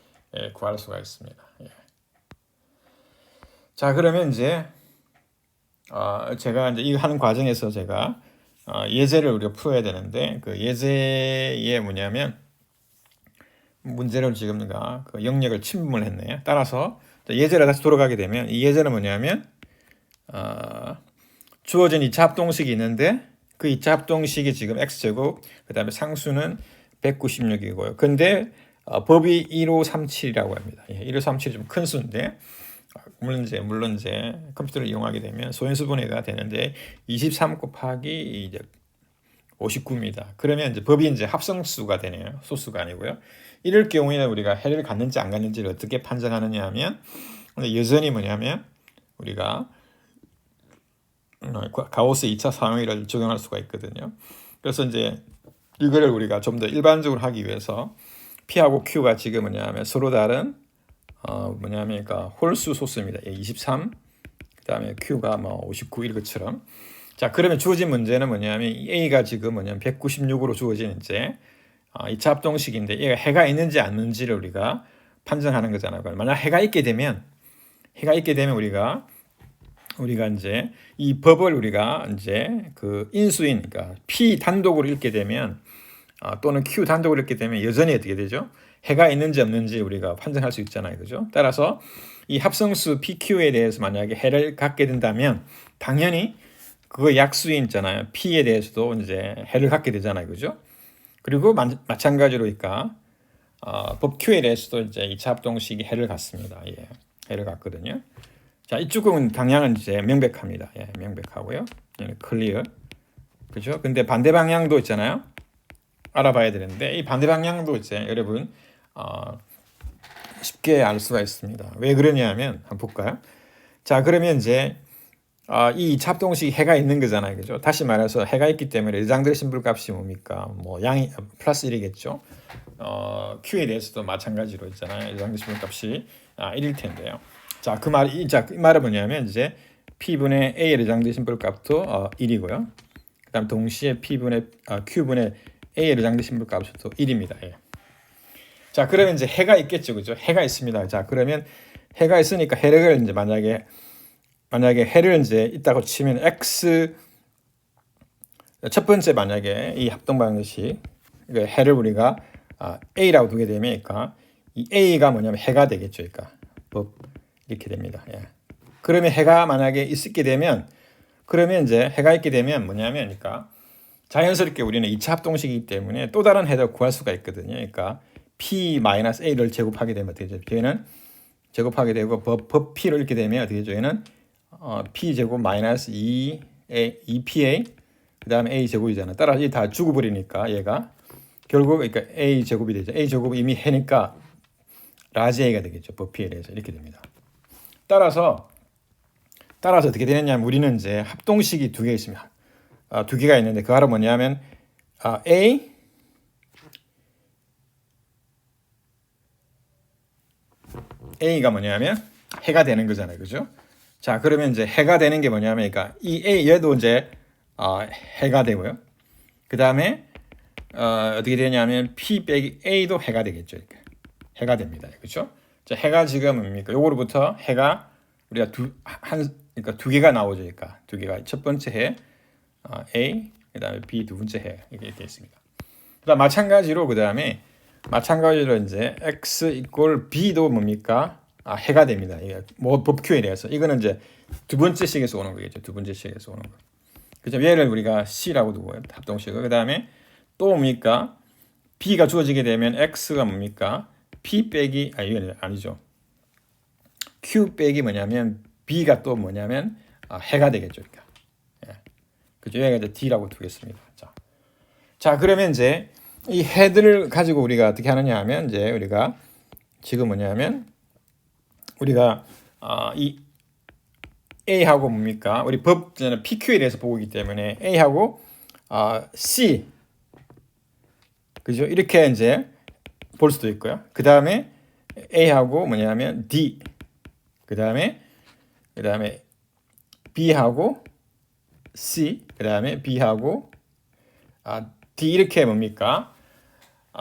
구할 수가 있습니다. 자, 그러면 이제 제가 이제 이 하는 과정에서 제가 예제를 우리가 풀어야 되는데 그 예제에 뭐냐면 문제를 지금 내가 그 영역을 침범을 했네요. 따라서 예제를 다시 돌아가게 되면 이 예제는 뭐냐면 주어진 2차 합동식이 있는데 그 2차 합동식이 지금 x제곱 그 다음에 상수는 196이고요. 근데 법이 1537이라고 합니다. 1537이 좀 큰 수인데 물론 이제 컴퓨터를 이용하게 되면 소인수분해가 되는데 23 곱하기 이제 59입니다. 그러면 이제 법이 이제 합성수가 되네요. 소수가 아니고요. 이럴 경우에는 우리가 해를 갖는지 안 갖는지를 어떻게 판정하느냐 하면 여전히 뭐냐면 우리가 가우스 2차 상황이를 적용할 수가 있거든요. 그래서 이제 이거를 우리가 좀 더 일반적으로 하기 위해서 P하고 Q가 지금 뭐냐면 서로 다른 그러니까 홀수 소수입니다. 23, 그 다음에 Q가 59 이것처럼. 자, 그러면 주어진 문제는 뭐냐면 A가 지금 196으로 주어진 이제 2차 합동식인데 얘가 해가 있는지 없는지를 우리가 판정하는 거잖아요. 만약 해가 있게 되면 우리가 이제 이 법을 우리가 이제 그 인수인 그러니까 P 단독으로 읽게 되면 또는 Q 단독으로 읽게 되면 여전히 어떻게 되죠? 해가 있는지 없는지 우리가 판정할 수 있잖아요. 그죠? 따라서 이 합성수 PQ에 대해서 만약에 해를 갖게 된다면 당연히 그 약수인 있잖아요. P에 대해서도 이제 해를 갖게 되잖아요. 그죠? 그리고 마찬가지로 그러니까 법 Q에 대해서도 이제 2차 합동식이 해를 갖습니다. 해를 갖거든요. 자, 이쪽은 방향은 이제 명백합니다. 명백하고요. 클리어. 그죠? 근데 반대 방향도 있잖아요. 알아봐야 되는데 이 반대 방향도 이제 여러분 쉽게 알 수가 있습니다. 왜 그러냐면 한번 볼까요? 자, 그러면 이제 이 2차 합동식이 해가 있는 거잖아요. 그죠? 다시 말해서 해가 있기 때문에 여장들의 심불값이 뭡니까? 양이 플러스 1이겠죠. Q에 대해서도 마찬가지로 있잖아요. 여장들의 심불값이 1일 텐데요. 자, 이 말은 뭐냐면 이제 P분의 A의 여장들의 심불값도 1이고요. 그다음 동시에 Q분의 A의 여장들의 심불값도 1입니다. 자, 그러면 이제 해가 있겠죠. 그죠? 해가 있습니다. 자, 그러면 해가 있으니까 해를 이제 만약에 해를 이제 있다고 치면 x 첫 번째 만약에 이 합동 방식 해를 우리가 a라고 두게 되면 그러니까 이 a가 뭐냐면 해가 되겠죠. 그러니까 이렇게 됩니다. 그러면 해가 만약에 있게 되면 그러면 이제 해가 있게 되면 뭐냐면 그러니까 자연스럽게 우리는 2차 합동식이기 때문에 또 다른 해를 구할 수가 있거든요. 그러니까 p-a를 제곱하게 되면 어떻게 되죠? 얘는 제곱하게 되고 법 p를 읽게 되면 어떻게 되죠? 얘는 p 제곱 마이너스 2pa 그 다음에 a 제곱이잖아. 따라서 이 다 죽어버리니까 얘가 결국 그러니까 a 제곱이 되죠. a 제곱이 이미 해니까 라지 a가 되겠죠. 법 p에 대해서 이렇게 됩니다. 따라서 어떻게 되느냐면 우리는 이제 합동식이 두 개 있습니다. 두 개가 있는데 그 하나 뭐냐면 A가 뭐냐면 해가 되는 거잖아요. 그죠? 자, 그러면 이제 해가 되는 게 뭐냐면 그러니까 이 A 얘도 이제 해가 되고요. 그다음에 어떻게 되냐면 P 빼기 A도 해가 되겠죠. 이렇게. 해가 됩니다. 그렇죠? 자, 해가 지금 뭡니까? 요거로부터 해가 우리가 그러니까 두 개가 나오죠. 그러니까 두 개가 첫 번째 해 A 그다음에 B 두 번째 해 이렇게 있습니다. 그다음 마찬가지로 이제 x 이꼴 b도 뭡니까? 해가 됩니다. 이게 뭐 법규에 대해서 이거는 이제 두 번째 식에서 오는 거겠죠. 두 번째 식에서 오는 거. 그죠? 얘를 우리가 c라고 두고요. 합동식을. 그다음에 또 뭡니까? b가 주어지게 되면 x가 뭡니까? p 빼기 이건 아니죠. q 빼기 뭐냐면 b가 또 뭐냐면 해가 되겠죠. 그러니까. 예. 그죠? 얘가 이제 d라고 두겠습니다. 자, 그러면 이제 이 해들을 가지고 우리가 어떻게 하느냐 하면 이제 우리가 지금 뭐냐면 우리가 이 A하고 뭡니까? 우리 법전에 PQ에 대해서 보고 있기 때문에 A하고 C 그죠? 이렇게 이제 볼 수도 있고요. 그 다음에 A하고 뭐냐면 D 그 다음에 B하고 C 그 다음에 B하고 D 이렇게 뭡니까?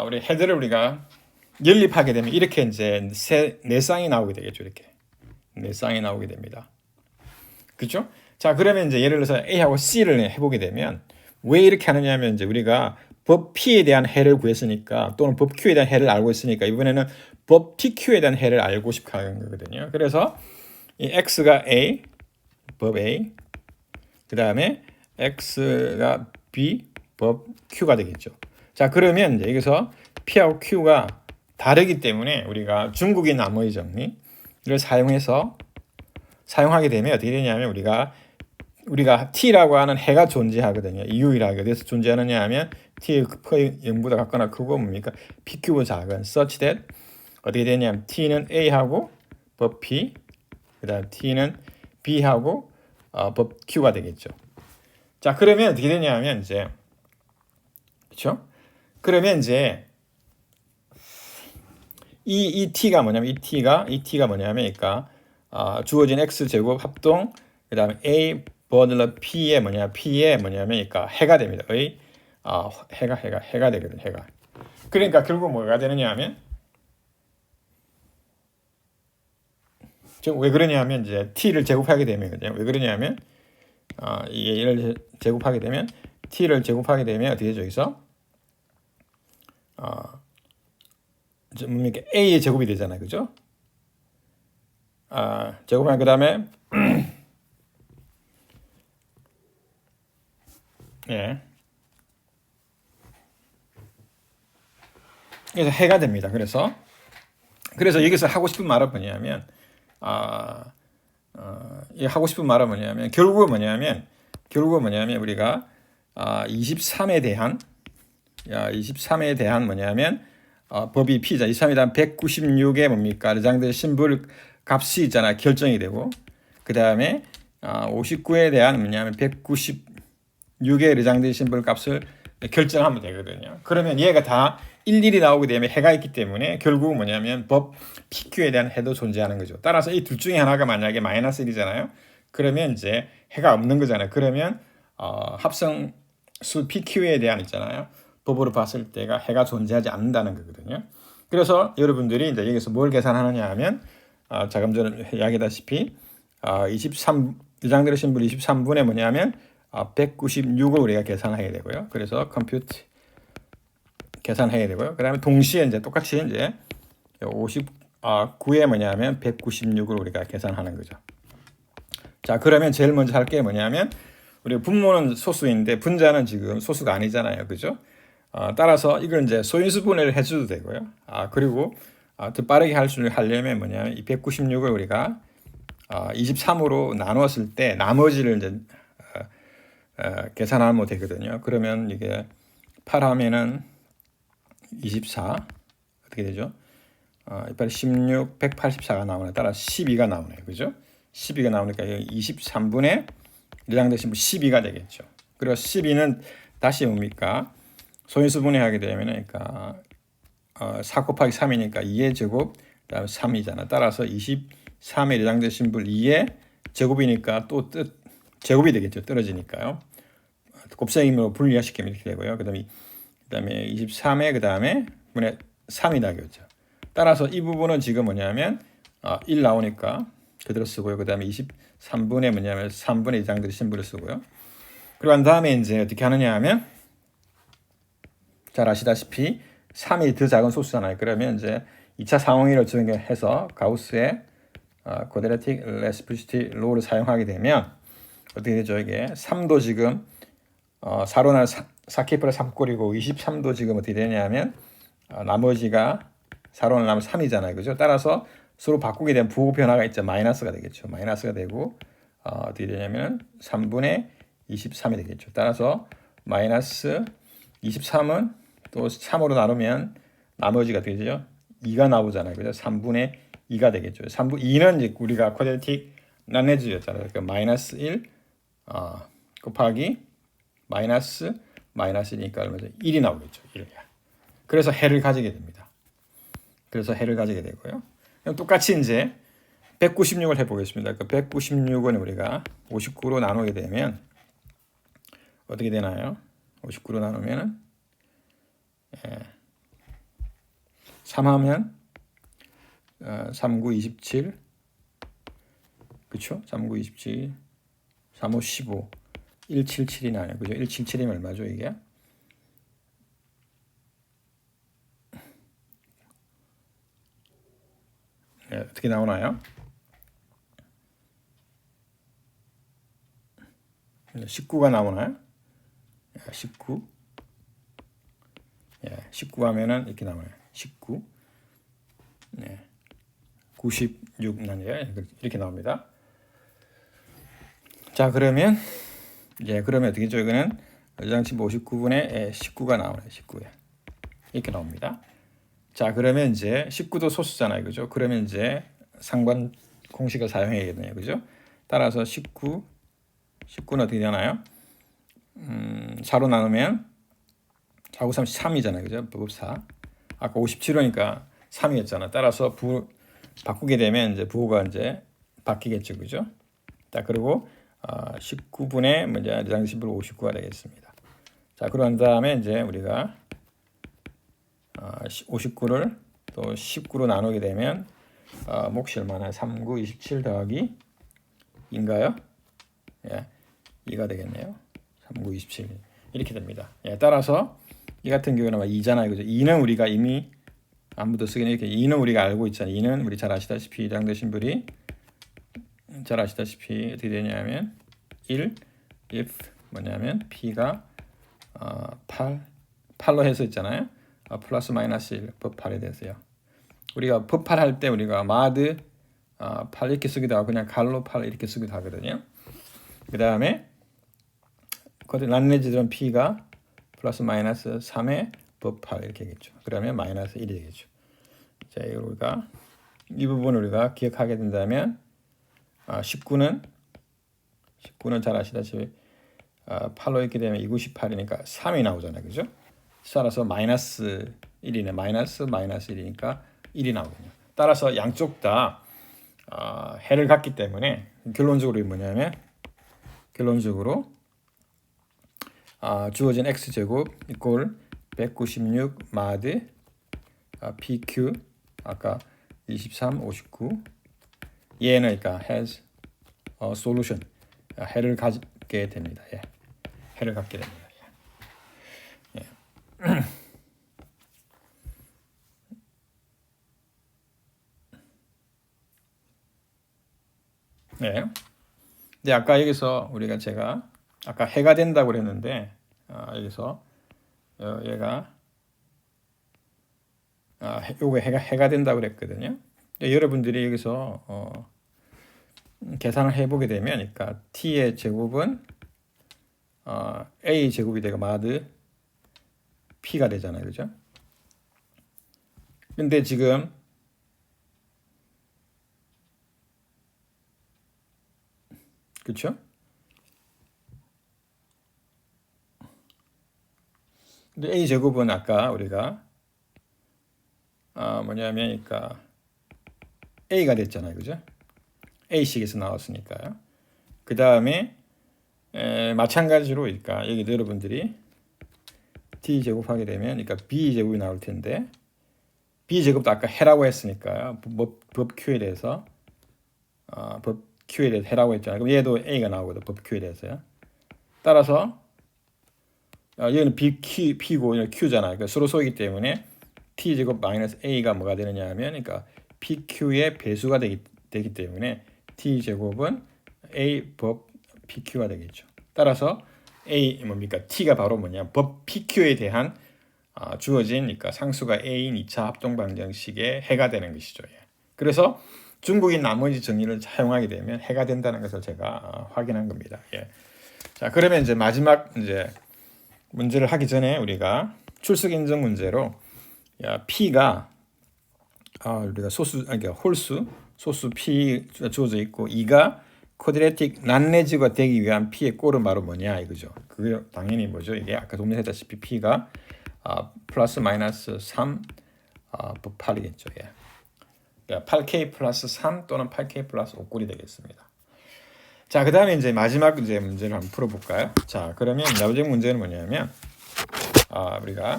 우리 헤드를 우리가 연립하게 되면 이렇게 이제 네 쌍이 나오게 되겠죠. 이렇게 네 쌍이 나오게 됩니다. 그렇죠? 자, 그러면 이제 예를 들어서 A하고 C를 해보게 되면 왜 이렇게 하느냐면 이제 우리가 법 P에 대한 해를 구했으니까 또는 법 Q에 대한 해를 알고 있으니까 이번에는 법 TQ에 대한 해를 알고 싶어 하는 거거든요. 그래서 이 X가 A, 법 A, 그 다음에 X가 B, 법 Q가 되겠죠. 자, 그러면 이제 여기서 P하고 Q가 다르기 때문에 우리가 중국인 암호의 정리를 사용하게 되면 어떻게 되냐면 우리가 T라고 하는 해가 존재하거든요. 이유이라고 어디서 존재하느냐 하면 T의 0보다 같거나 크고 뭡니까? PQ보다 작은 such that 어떻게 되냐면 T는 A하고 법 P 그 다음 T는 B하고 법 Q가 되겠죠. 자, 그러면 어떻게 되냐면 이제 그렇죠? 그러면 이제 이 t가 뭐냐면 그러니까 주어진 x 제곱 합동 그다음에 a 버들러 p의 뭐냐면 그러니까 해가 됩니다. 해가 되거든. 해가. 그러니까 결국 뭐가 되느냐면 지금 왜 그러냐면 이제 t를 제곱하게 되면 왜 그러냐면 얘를 제곱하게 되면 t를 제곱하게 되면 어떻게 되죠? 여기서 뭡니까? A의 제곱이 되잖아요. 그죠? 제곱하면 그 다음에 예. 그래서 해가 됩니다. 그래서 여기서 하고 싶은 말은 뭐냐면 하고 싶은 말은 뭐냐면 결국은 뭐냐면 우리가 23에 대한 뭐냐면 법이 P자 23에 대한 196의 뭡니까? 르장들 심볼 값이 있잖아. 결정이 되고 그 다음에 59에 대한 뭐냐면 196의 르장들 심볼 값을 결정하면 되거든요. 그러면 얘가 다 일일이 나오게 되면 해가 있기 때문에 결국 뭐냐면 법 PQ에 대한 해도 존재하는 거죠. 따라서 이 둘 중에 하나가 만약에 마이너스 1이잖아요. 그러면 이제 해가 없는 거잖아요. 그러면 합성수 PQ에 대한 있잖아요. 법으로 봤을 때가 해가 존재하지 않는다는 거거든요. 그래서 여러분들이 이제 여기서 뭘 계산하느냐 하면 조금 전에 이야기했다시피 2장대로 신분 23분에 뭐냐면 196을 우리가 계산해야 되고요. 그래서 컴퓨트 계산해야 되고요. 그다음에 동시에 이제 똑같이 이제 59에 뭐냐면 196을 우리가 계산하는 거죠. 자, 그러면 제일 먼저 할 게 뭐냐면 우리 분모는 소수인데 분자는 지금 소수가 아니잖아요. 그죠? 따라서 이걸 이제 소인수 분해를 해줘도 되고요. 그리고 더 빠르게 하려면 뭐냐면 이 196을 우리가 23으로 나누었을 때 나머지를 이제 계산하면 되거든요. 그러면 이게 8 하면은 24 어떻게 되죠? 16, 184가 나오네. 따라 12가 나오네요. 그죠? 12가 나오니까 23분의 1장 대신 12가 되겠죠. 그리고 12는 다시 뭡니까? 소인수 분해하게 되면 그러니까 4 곱하기 3이니까 2의 제곱 그다음에 3이잖아. 따라서 23의 1장 대신 불 2의 제곱이니까 또 제곱이 되겠죠. 떨어지니까요. 곱셈으로 분리시키면 이렇게 되고요. 그다음에 23의 그다음에 분의 3이 나겠죠. 따라서 이 부분은 지금 뭐냐면 1 나오니까 그대로 쓰고요. 그다음에 23분의 뭐냐면 3분의 2장 대신 불을 쓰고요. 그리고 난 다음에 이제 어떻게 하느냐 하면 잘 아시다시피 3이 더 작은 소수잖아요. 그러면 이제 2차 상황을 적용해서 가우스의 quadratic reciprocity law를 사용하게 되면 어떻게 되죠? 이게 3도 지금 4로 나 4K플러스 3꼴이고 23도 지금 어떻게 되냐면 나머지가 4로 나면 3이잖아요. 그죠? 따라서 서로 바꾸게 되면 부호 변화가 있죠. 마이너스가 되겠죠. 마이너스가 되고 어떻게 되냐면 3분의 23이 되겠죠. 따라서 마이너스 23은 또 3으로 나누면 나머지가 어떻게 되죠? 2가 나오잖아요. 그죠? 3분의 2가 되겠죠. 2는 이제 우리가 쿼드레틱 난네즈였잖아요. 그러니까 마이너스 1 곱하기 마이너스 1이니까 얼마죠? 1이 나오겠죠. 1. 그래서 해를 가지게 됩니다. 그래서 해를 가지게 되고요. 똑같이 이제 196을 해보겠습니다. 그 196은 우리가 59로 나누게 되면 어떻게 되나요? 59로 나누면은 3하면 39, 27 그쵸? 39, 27 35, 15 177이 나요. 그죠? 177이면 얼마죠, 이게? 네, 어떻게 나오나요? 19가 나오나요? 19. 19 하면은 이렇게 나와요. 19. 96 나뉘어요. 이렇게 나옵니다. 자, 그러면 어떻게 죠? 이거는 장치 59분의 19가 나오네요. 19에. 이렇게 나옵니다. 자, 그러면 이제 19도 소수잖아요. 그죠? 그러면 이제 상관 공식을 사용해야겠네요. 그죠? 따라서 19는 어떻게 되나요? 4로 나누면 4, 9, 33이잖아요. 그죠? 부호사. 아까 57호니까 3이었잖아. 따라서 바꾸게 되면 이제 부호가 이제 바뀌겠죠. 그죠? 자, 그리고 19분의 먼저 장식불 59가 되겠습니다. 자, 그런 다음에 이제 우리가 59를 또 19로 나누게 되면 몫이 얼마나 39, 27 더하기 인가요? 2가 되겠네요. 39, 27 이렇게 됩니다. 따라서 이 같은 경우는 2잖아요. 그죠? 2는 우리가 이미 아무도 쓰기는 이렇게 2는 우리가 알고 있잖아요. 2는 우리 잘 아시다시피 장 대신 불이 잘 아시다시피 어떻게 되냐면 1 if 뭐냐면 p가 8로 해서 있잖아요. 플러스 마이너스 1 법 8에 대해서요. 우리가 법 8 할 때 우리가 마드 8 이렇게 쓰기도 하고 그냥 갈로 8 이렇게 쓰기도 하거든요. 그 다음에 난네즈들은 p가 플러스 마이너스 3의 법 8 이렇게 되겠죠. 그러면 마이너스 1이 되겠죠. 자, 이걸 우리가 이 부분을 우리가 기억하게 된다면 19는 잘 아시다시피 8로 있게 되면 298이니까 3이 나오잖아요. 그죠? 따라서 마이너스 1이네. 마이너스 1이니까 1이 나오거든요. 따라서 양쪽 다 해를 갖기 때문에 결론적으로 뭐냐면 주어진 x제곱 이꼴 196 마드 pq 아까 23, 59 얘는 그러니까 has a solution 해를 갖게 됩니다. 해를 갖게 됩니다. 네. 근데 아까 여기서 제가 아까 해가 된다고 그랬는데 여기서 얘가 요거 해가 된다고 그랬거든요. 여러분들이 여기서 계산을 해보게 되면, 그러니까 t의 제곱은 a 제곱이 되고 마드 p가 되잖아요, 그죠? 근데 지금 그렇죠? 근데 a 제곱은 아까 우리가 뭐냐면, 그러니까 a가 됐잖아요, 그죠? a식에서 나왔으니까요. 그 다음에 마찬가지로, 그러니까 여기 여러분들이 t 제곱하게 되면, 그러니까 b 제곱이 나올 텐데, b 제곱도 아까 해라고 했으니까요. 법 q에 대해서 법 q에 대해서 해라고 했잖아요. 그럼 얘도 a가 나오거든, 법 q에 대해서요. 따라서 얘는 p고 얘는 q잖아요. 그러니까 서로 소이기 때문에 t 제곱 마이너스 a가 뭐가 되느냐 하면, 그러니까 pq의 배수가 되기 때문에 t 제곱은 a 법 pq가 되겠죠. 따라서 a 뭡니까? t가 바로 뭐냐? 법 pq에 대한 주어진, 그러니까 상수가 a인 2차 합동 방정식의 해가 되는 것이죠. 예. 그래서 중국인 나머지 정의를 사용하게 되면 해가 된다는 것을 제가 확인한 겁니다. 예. 자, 그러면 이제 마지막 이제 문제를 하기 전에 우리가 출석 인정 문제로 p가 우리가 그러니까 홀수 소수 p가 주어져 있고 2가 쿼드레틱 난레지가 되기 위한 p의 꼴은 바로 뭐냐 이거죠. 그게 당연히 뭐죠? 이게 아까 동일했다시피 p가 플러스 마이너스 3 8이겠죠. 예. 그러니까 8k 플러스 3 또는 8k 플러스 5꼴이 되겠습니다. 자, 그 다음에 이제 마지막 이제 문제를 한번 풀어볼까요? 자, 그러면 마지막 문제는 뭐냐면 우리가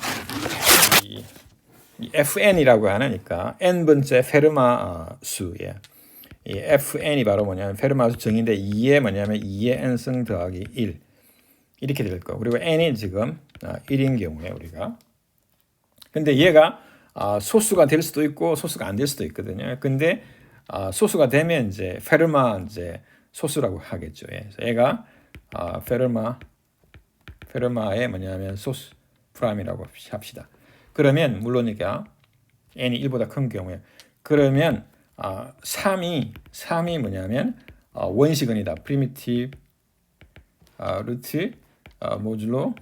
이 fn이라고 하는, 그러니까 n번째 페르마 수예. 이 fn이 바로 뭐냐면 페르마 수 정의인데 2의 뭐냐면 2의 n승 더하기 1 이렇게 될 거. 그리고 n이 지금 1인 경우에 우리가 근데 얘가 소수가 될 수도 있고 소수가 안 될 수도 있거든요. 근데 소수가 되면 이제 페르마 이제 소수라고 하겠죠. 예. 그래서 얘가 페르마의 뭐냐면 소수 프라임이라고 합시다. 그러면 물론 이게 n이 1보다 큰 경우에 그러면 3이 뭐냐면 원시근이다. 프리미티브 루트 모듈로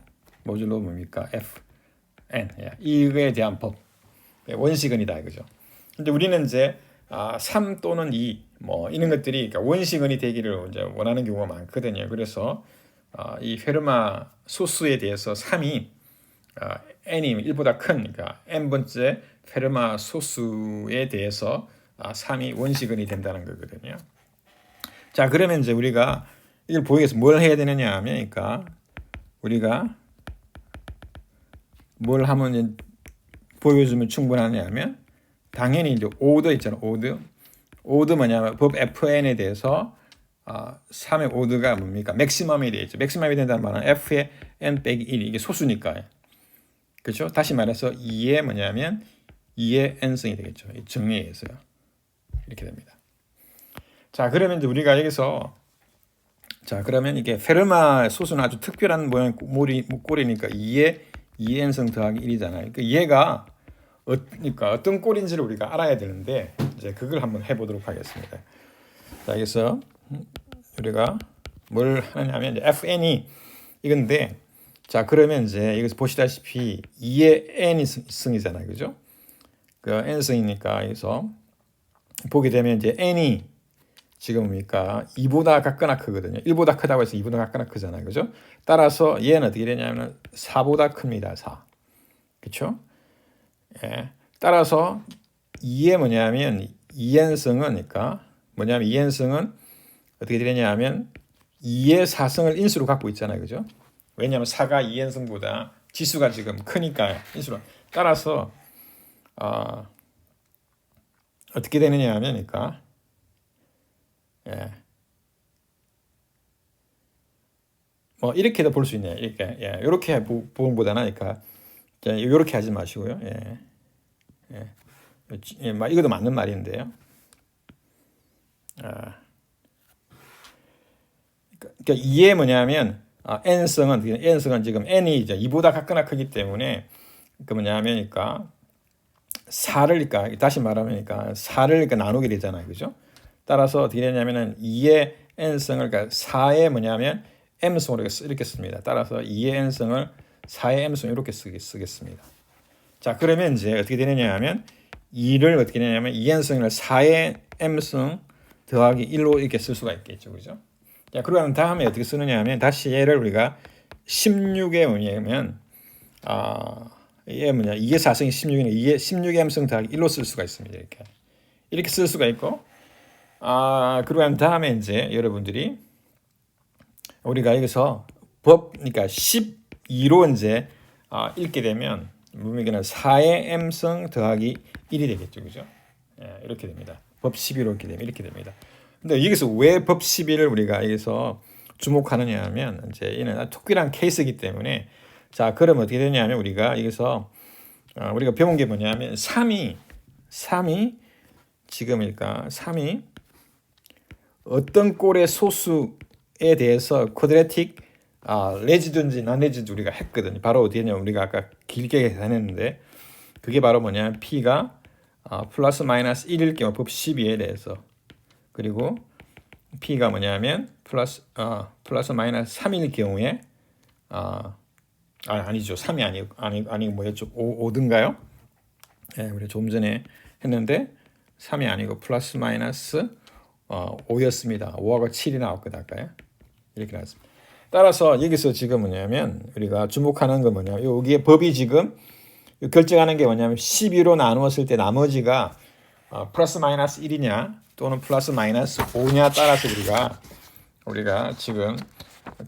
뭡니까? fn. 이거에 대한 법. 원시근이다 이거죠. 근데 우리는 이제 3 또는 2 뭐 이런 것들이 그러니까 원시근이 되기를 이제 원하는 경우가 많거든요. 그래서 이 페르마 소수에 대해서 3이 n이 1보다 큰, 그러니까 n번째 페르마 소수에 대해서 3이 원시근이 된다는 거거든요. 자, 그러면 이제 우리가 이걸 보기 위해서 뭘 해야 되느냐 하면, 그러니까 우리가 뭘 하면 보여주면 충분하냐 하면, 당연히 이제 오더 있잖아. 오더 뭐냐면 법 fn에 대해서 3의 오더가 뭡니까? 맥시멈이 되겠죠. 맥시멈이 된다는 말은 f의 n 빼기 1 이게 소수니까. 그렇죠? 다시 말해서 2의 뭐냐면 2의 n승이 되겠죠. 이 정리에 의해서요. 이렇게 됩니다. 자, 그러면 이제 우리가 여기서 그러면 이게 페르마 소수는 아주 특별한 모양 꼴이니까 2의 n승 더하기 1이잖아요. 그러니까 얘가 그러니까 어떤 꼴인지를 우리가 알아야 되는데 이제 그걸 한번 해보도록 하겠습니다. 자, 여기서 우리가 뭘 하냐면 이제 fn이 이건데, 자, 그러면 이제 여기서 보시다시피 2의 n이 승이잖아요, 그죠? 그 n승이니까 여기서 보게 되면 이제 n이 지금 뭡니까? 2보다 같거나 크거든요. 1보다 크다고 해서 2보다 같거나 크잖아요, 그죠? 따라서 얘는 어떻게 되냐면 4보다 큽니다, 4. 그렇죠? 예. 따라서 2의 뭐냐면 2n승은 그러니까 뭐냐면 2n승은 어떻게 되냐면 2의 4승을 인수로 갖고 있잖아요, 그죠? 왜냐하면 4가 2n승보다 지수가 지금 크니까 인수로. 따라서 어떻게 되느냐 하면, 그러니까 뭐 이렇게도 볼 수 있네요. 이렇게 이렇게 보는 것보다는 그러니까 이렇게 하지 마시고요. 이것도 맞는 말인데요. 그러니까 2의 뭐냐면 n승은 지금 n이 이제 2보다 같거나 크기 때문에 그 뭐냐면니까 4를 그러니까 다시 말하면니까 4를 그러니까 나누게 되잖아요. 그죠? 따라서 어떻게 되냐면은 2의 n승을 그러니까 4의 뭐냐면 m승으로 이렇게 씁니다. 따라서 2의 n승을 4의 m승 이렇게 쓰겠습니다. 자, 그러면 이제 어떻게 되느냐 하면 2를 어떻게 되냐면 2n승을 4의 m승 더하기 1로 이렇게 쓸 수가 있겠죠. 그죠? 자, 그러고 다음에 어떻게 쓰느냐 하면 다시 얘를 우리가 16에 뭐냐면 얘 뭐냐 2의 4승이 16이니까 2의 16의 m승 더하기 1로 쓸 수가 있습니다. 이렇게 쓸 수가 있고 그러고 다음에 이제 여러분들이 우리가 여기서 그러니까 12로 이제 읽게 되면 무미기는 4의 m승 더하기 1이 되겠죠. 그죠? 예, 이렇게 됩니다. 법 12로 읽게 되면 이렇게 됩니다. 근데 여기서 왜 법 12를 우리가 여기서 주목하느냐 하면 이제 이는 특별한 케이스이기 때문에 자, 그러면 어떻게 되냐면 우리가 여기서 우리가 배운 게 뭐냐면 3이 지금일까? 3이 어떤 꼴의 소수에 대해서 쿼드레틱 레지든지 난레지드 우리가 했거든요. 바로 어디냐 우리가 아까 길게 했는데 그게 바로 뭐냐 p가 플러스 마이너스 1일 경우 법 12에 대해서 그리고 p가 뭐냐면 플러스 마이너스 3일 경우에 아니죠. 3이 아니고 뭐였죠? 5든가요? 예, 우리 좀 전에 했는데 3이 아니고 플러스 마이너스 5였습니다. 5하고 7이 나왔거든 아까요. 이렇게 나왔습니다. 따라서 여기서 지금 뭐냐면 우리가 주목하는 건 뭐냐면 여기에 법이 지금 결정하는 게 뭐냐면 12로 나누었을 때 나머지가 플러스 마이너스 1이냐 또는 플러스 마이너스 5냐 따라서 우리가 지금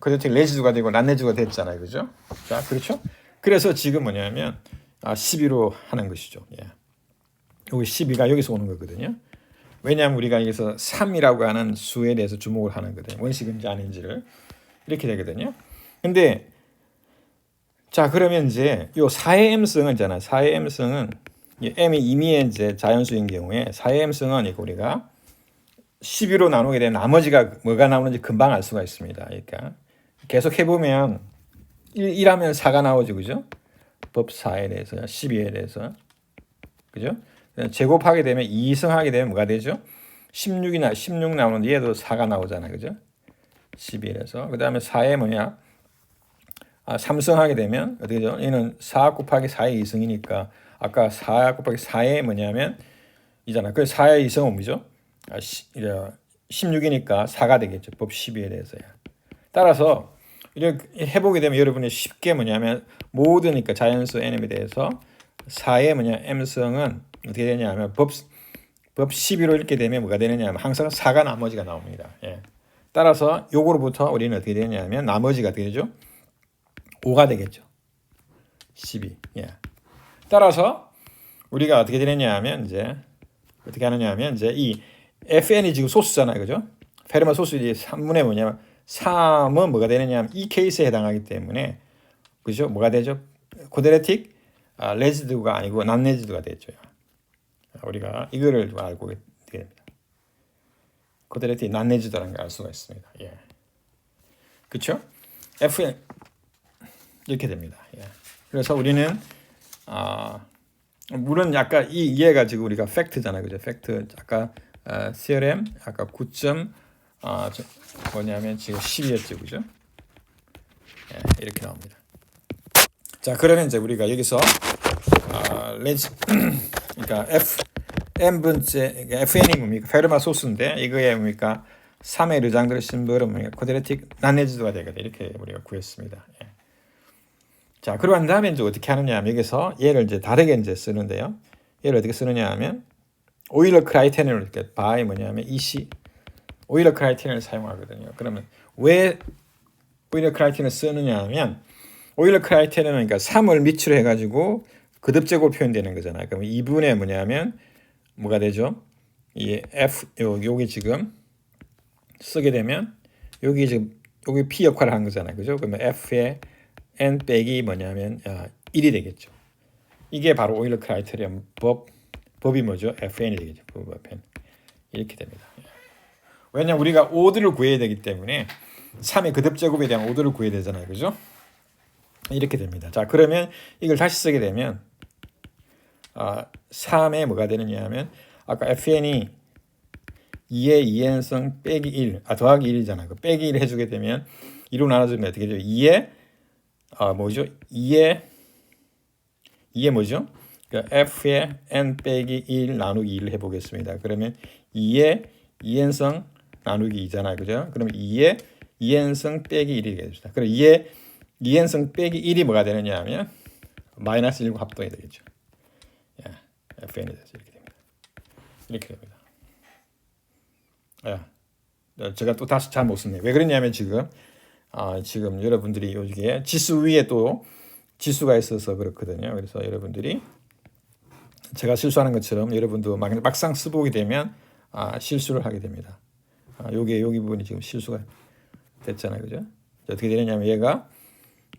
쿼드레틱 레지드가 되고 난레지드가 됐잖아요. 그죠? 자, 그렇죠? 그래서 지금 뭐냐면 12로 하는 것이죠. 예. 여기 12가 여기서 오는 거거든요. 왜냐하면 우리가 여기서 3이라고 하는 수에 대해서 주목을 하는 거거든요. 원식인지 아닌지를. 이렇게 되거든요. 근데 자, 그러면 이제 요 4의 m승은 있잖아요. 4의 m승은 m이 임의의 이제 자연수인 경우에 4의 m승은 이거 우리가 12로 나누게 되면 나머지가 뭐가 나오는지 금방 알 수가 있습니다. 그러니까 계속 해보면 1하면 4가 나오죠. 그죠? 법 4에 대해서 12에 대해서 그죠? 제곱하게 되면 2승하게 되면 뭐가 되죠? 16 나오는데 얘도 4가 나오잖아요. 그죠? 11에서 그 다음에 4에 뭐냐 3승하게 되면 어떻게 되죠? 얘는 4 곱하기 4의 2승이니까 아까 4 곱하기 4의 뭐냐면 이잖아. 그 4의 2승은 뭐죠? 16이니까 4가 되겠죠. 법 12에 대해서야. 따라서 이렇게 해보게 되면 여러분이 쉽게 뭐냐면 모두니까 자연수 n에 대해서 4의 뭐냐 m승은 어떻게 되냐면 법 12로 읽게 되면 뭐가 되느냐 하면 항상 4가 나머지가 나옵니다. 예. 따라서 요거로부터 우리는 어떻게 되냐면 나머지가 어떻게 되죠? 5가 되겠죠. 12. 예. 따라서 우리가 어떻게 되느냐 하면 이제 어떻게 하느냐 하면 이제 이 fn이 지금 소수잖아요. 그죠? 페르마 소수의 3분의 뭐냐면 3은 뭐가 되느냐 하면 이 케이스에 해당하기 때문에 그죠? 뭐가 되죠? 쿼드레틱 레지드가 아니고 난레지드가 되죠. 우리가 이거를 알고 되게 됩니다. 쿼드레틱 난레지드라는 걸 알 수가 있습니다. 예. 그렇죠? fn 이렇게 됩니다. 예. 그래서 우리는 물론 아까 이 이해가 지금 우리가 팩트잖아요. 그죠? 팩트 아까 theorem 아까 9점 뭐냐면 지금 10이었죠. 그죠? 예, 이렇게 나옵니다. 자, 그러면 이제 우리가 여기서 그러니까 n분째 fn이 뭡니까? 페르마 소수인데 이거에 뭡니까? 3의 르장드르 심벌은 뭡니까? 쿼드레틱 난레지드가 되거든. 이렇게 우리가 구했습니다. 예. 자, 그러고 난 다음에 이제 어떻게 하느냐 하면 여기서 얘를 이제 다르게 이제 쓰는데요. 얘를 어떻게 쓰느냐 하면 오일러 크라이테리언을 이렇게 by 뭐냐면 EC 오일러 크라이테리언을 사용하거든요. 그러면 왜 오일러 크라이테리언을 쓰느냐 하면 오일러 크라이테리언은 그러니까 3을 밑으로 해가지고 거듭제곱 표현되는 거잖아요. 그럼 2분의 뭐냐면 뭐가 되죠? 이 F 여기 지금 쓰게 되면 여기 지금 여기 P 역할을 한 거잖아요. 그죠? 그러면 F의 n 빼기 뭐냐면 1이 되겠죠. 이게 바로 오일러 크라이테리언 법이 뭐죠? FN이 되겠죠. 법 FN 이렇게 됩니다. 왜냐하면 우리가 오드를 구해야 되기 때문에 3의 거듭제곱에 대한 오더를 구해야 되잖아요. 그죠? 이렇게 됩니다. 자, 그러면 이걸 다시 쓰게 되면 3에 뭐가 되느냐 하면 아까 fn이 2의 2n승 빼기 1, 더하기 1이잖아요. 그 빼기 1 해주게 되면 2로 나눠주면 어떻게 되죠? 2의 뭐죠? 2의 뭐죠? 그러니까 f의 n 빼기 1 나누기 1을 해보겠습니다. 그러면 2의 2n승 나누기 2잖아요. 그죠? 그러면 2의 2n승 빼기 1이 되겠습니다. 그럼 2의 2n승 빼기 1이 뭐가 되느냐 하면 마이너스 1과 합동이 되겠죠. fn이 돼서 이렇게 됩니다. 이렇게 됩니다. 제가 또 다시 잘 못 썼네요. 왜 그러냐면 지금 여러분들이 여기에 지수 위에 또 지수가 있어서 그렇거든요. 그래서 여러분들이 제가 실수하는 것처럼 여러분도 막상 써보게 되면 실수를 하게 됩니다. 여기 부분이 지금 실수가 됐잖아요. 그죠? 어떻게 되느냐면 얘가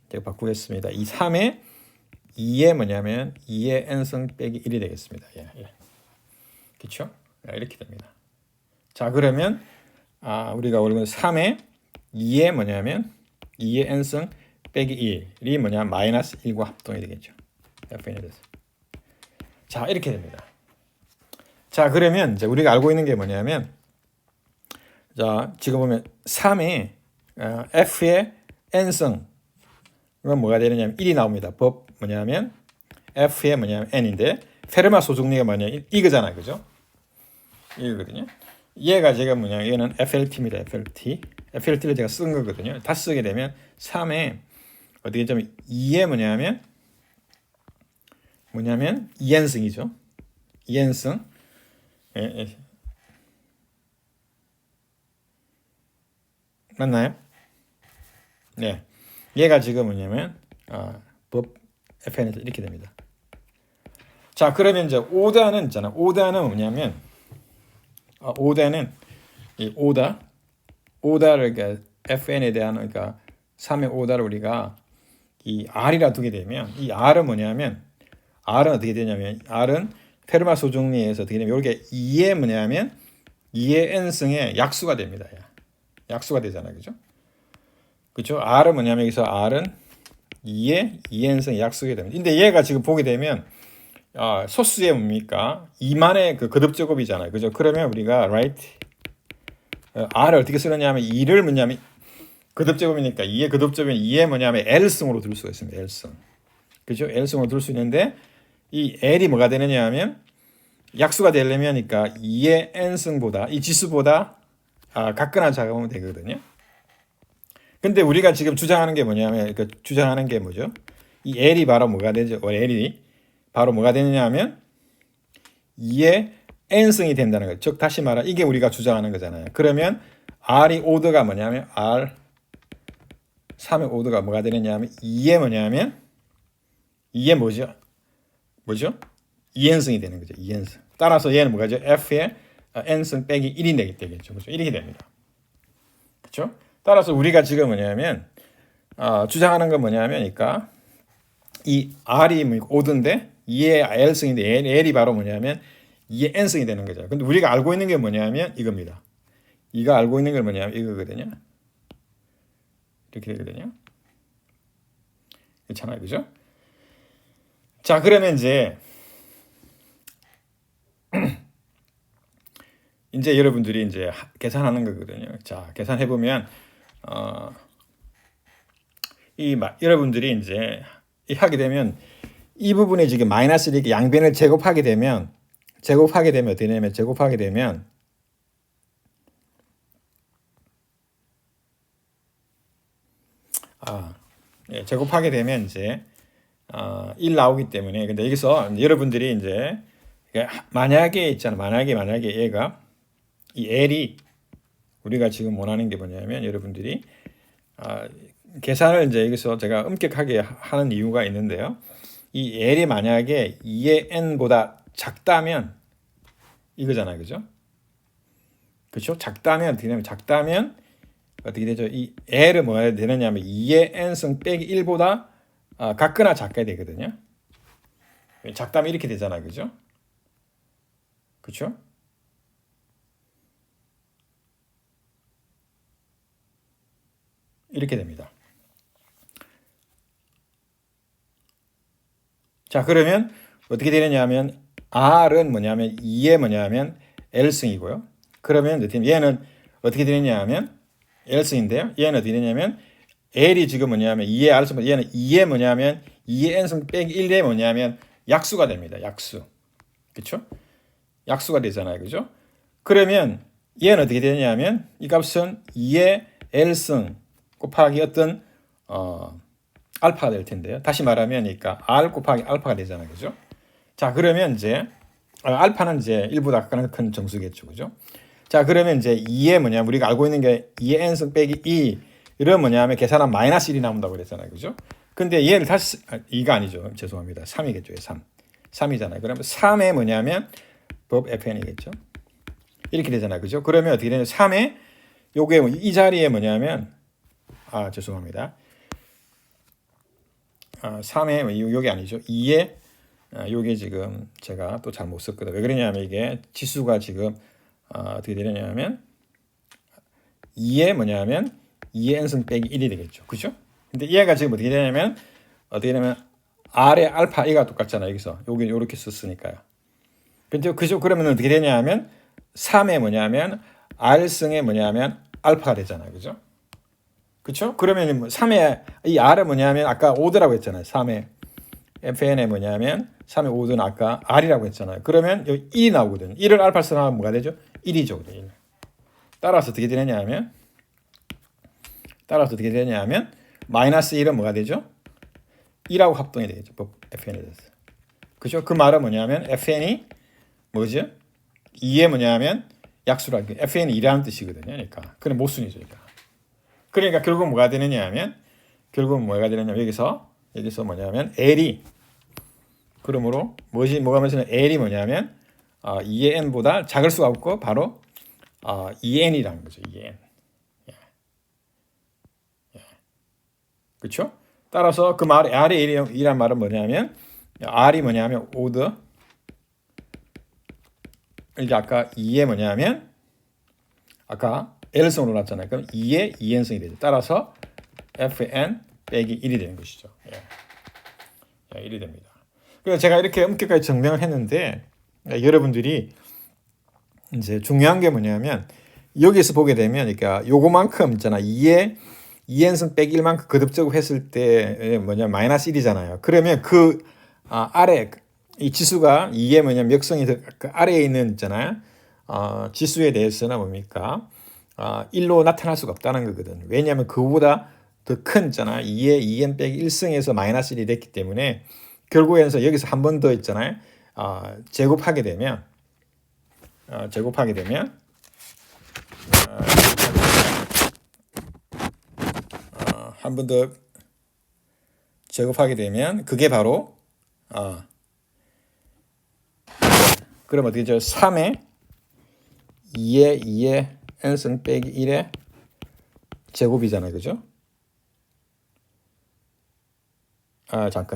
제가 바꾸겠습니다. 이 3에 2에 뭐냐면 2의 n승 빼기 1이 되겠습니다. 그렇죠? 이렇게 됩니다. 자, 그러면 우리가 원래 3에 2에 뭐냐면 2의 n승 빼기 1이 뭐냐 마이너스 1과 합동이 되겠죠. fn에 대해서. 자, 이렇게 됩니다. 자, 그러면 이제 우리가 알고 있는 게 뭐냐면 자, 지금 보면 3에 f의 n승 이건 뭐가 되느냐면 1이 나옵니다. 법 뭐냐면 f의 뭐냐면 n인데 페르마 소중리가 뭐냐 이거잖아요. 그죠? 이거거든요. 얘가 제가 뭐냐 얘는 FLT입니다. FLT를 제가 쓴 거거든요. 다시 쓰게 되면 3에 어떻게 좀 2에 뭐냐면 2n승이죠. 2n승 맞나요? 네. 얘가 지금 뭐냐면 법 FN에서 이렇게 됩니다. 자, 그러면 이제 오다는 있잖아. 오다는 뭐냐면 오다는 이 오다를 그러니까 FN에 대한 그러니까 3의 오다를 우리가 이 R이라 두게 되면 이 R은 뭐냐면 R은 어떻게 되냐면 R은 페르마 소중리에서 어떻게 되냐면 이게 2의 뭐냐면 2의 n승의 약수가 됩니다. 약수가 되잖아요. 그죠? 그렇죠? R은 뭐냐면 여기서 R은 2의 2n승의 약수가 됩니다. 근데 얘가 지금 보게 되면 소수의 뭡니까? 2만의 그 거듭제곱이잖아요. 그죠? 그러면 우리가 right R을 어떻게 쓰느냐면 2를 뭐냐면 거듭제곱이니까 2의 거듭제곱은 2의 뭐냐면 L승으로 둘 수가 있습니다. L승. 그죠? L승으로 둘 수 있는데 이 L이 뭐가 되느냐 하면 약수가 되려면 그러니까 2의 n승보다 이 지수보다 같거나 작으면 되거든요. 근데 우리가 지금 주장하는 게 뭐냐면 주장하는 게 뭐죠? 이 L이 바로 뭐가 되죠? L이 바로 뭐가 되느냐 하면 2의 n승이 된다는 거죠. 즉 다시 말하면 이게 우리가 주장하는 거잖아요. 그러면 R이 오더가 뭐냐면 R 3의 오더가 뭐가 되느냐 하면 2의 뭐냐면 2의 뭐죠? 2n승이 되는 거죠. 2n승. 따라서 얘는 뭐가죠? F의 n승 빼기 1이 되겠죠. 그렇죠? 이렇게 됩니다. 그렇죠? 따라서 우리가 지금 뭐냐면 주장하는 건 뭐냐면 그러니까 이 R이 5인데 2의 L승인데 L이 바로 뭐냐면 2의 N승이 되는 거죠. 근데 우리가 알고 있는 게 뭐냐면 이겁니다. 이가 알고 있는 게 뭐냐면 이거거든요. 이렇게 되거든요. 괜찮아요. 그죠? 자, 그러면 이제 여러분들이 이제 계산하는 거거든요. 자, 계산해 보면 여러분들이 이제 하게 되면 이 부분에 지금 마이너스 이렇게 양변을 제곱하게 되면 어떻게 되냐면 제곱하게 되면 제곱하게 되면 이제 1 나오기 때문에 근데 여기서 여러분들이 이제 만약에 있잖아. 만약에 얘가 이 L이 우리가 지금 원하는 게 뭐냐면 여러분들이 계산을 이제 여기서 제가 엄격하게 하는 이유가 있는데요. 이 L이 만약에 2의 n보다 작다면 이거잖아요. 그죠? 그렇죠? 작다면 어떻게 되냐면 작다면 어떻게 되죠? 이 L은 뭐가 되느냐면 2의 n승 빼기 1보다 같거나 작게 되거든요. 작다면 이렇게 되잖아요. 그죠? 그렇죠? 이렇게 됩니다. 자, 그러면 어떻게 되느냐면 R은 뭐냐면 2에 뭐냐면 L승이고요. 그러면 얘는 어떻게 되느냐면 L승인데요. 얘는 어떻게 되냐면 L이 지금 뭐냐면 2의 R승, 얘는 2의 뭐냐면 2의 N승 빼기 1의 뭐냐면 약수가 됩니다. 약수. 그렇죠? 약수가 되잖아요. 그죠? 그러면 얘는 어떻게 되냐면 이 값은 2의 L승 곱하기 어떤 알파가 될 텐데요. 다시 말하면 그러니까 R 곱하기 알파가 되잖아요. 그죠? 자, 그러면 이제 알파는 이제 1보다 큰 정수겠죠. 그죠? 자, 그러면 이제 2의 뭐냐 우리가 알고 있는 게 2의 n승 빼기 2 이런 뭐냐면 계산하면 마이너스 1이 나온다고 그랬잖아요. 그죠? 근데 얘를 다시 2가 아니죠. 죄송합니다. 3이겠죠. 3. 3이잖아요. 그러면 3의 뭐냐면 법 fn이겠죠. 이렇게 되잖아요. 그죠? 그러면 어떻게 되냐면 3의 요게 이 자리에 뭐냐면 죄송합니다. 3의 요게 아니죠. 2의 요게 지금 제가 또 잘못 썼거든요. 왜 그러냐면 이게 지수가 지금 어떻게 되냐면 2의 뭐냐면 2의 n승 빼기 1이 되겠죠. 그죠? 근데 얘가 지금 어떻게 되냐면 R의 알파 A가 똑같잖아요. 여기서 여기 요렇게 썼으니까요. 그죠? 그러면 어떻게 되냐면 3의 뭐냐면 R승의 뭐냐면 알파가 되잖아요. 그죠? 그렇죠? 그러면 3의 이 R은 뭐냐면 아까 오드라고 했잖아요. 3의 FN의 뭐냐면 3의 5는 아까 R이라고 했잖아요. 그러면 여기 1이 나오거든요. 1을 알파 쓰면 뭐가 되죠? 1이죠. 1. 따라서 어떻게 되냐면 마이너스 1은 뭐가 되죠? 2라고 합동이 되겠죠. FN에 대해서. 그죠? 그 말은 뭐냐면 FN이 뭐죠? 2에 뭐냐면 약수라. FN이 2라는 뜻이거든요. 그러니까 그건 모순이죠. 그러니까 결국 뭐가 되느냐면 여기서 뭐냐면 L이 그러므로 뭐가 면서는 L이 뭐냐면 2의 n보다 작을 수가 없고 바로 2의 n이라는 거죠. 2의 n. 그렇죠? 따라서 그 말 R의 1이란 말은 뭐냐면 R이 뭐냐면 오드 이제 아까 2의 뭐냐면 아까 L승으로 놨잖아요. 그럼 2의 2n승이 되죠. 따라서 fn 빼기 1이 되는 것이죠. 1이 됩니다. 그래서 제가 이렇게 엄격하게 증명을 했는데 여러분들이 이제 중요한 게 뭐냐면 여기서 보게 되면 그러니까 요거만큼 있잖아. 2의 2n승 빼기 1만큼 거듭적으로 했을 때 뭐냐 마이너스 1이잖아요. 그러면 그 아래 이 지수가 2의 뭐냐면 역성이 그 아래에 있는 있잖아요. 지수에 대해서는 뭡니까? 1로 나타날 수가 없다는 거거든. 왜냐하면 그보다 더 큰 있잖아. 2의 2n 빼기 1승에서 마이너스 1이 됐기 때문에 결국에는 여기서 한 번 더 있잖아요. 제곱하게 되면 한 번 더 제곱하게 되면 그게 바로 그럼 어떻게 되죠? 3의 2의 n승 빼기 1의 제곱이잖아요. 그죠?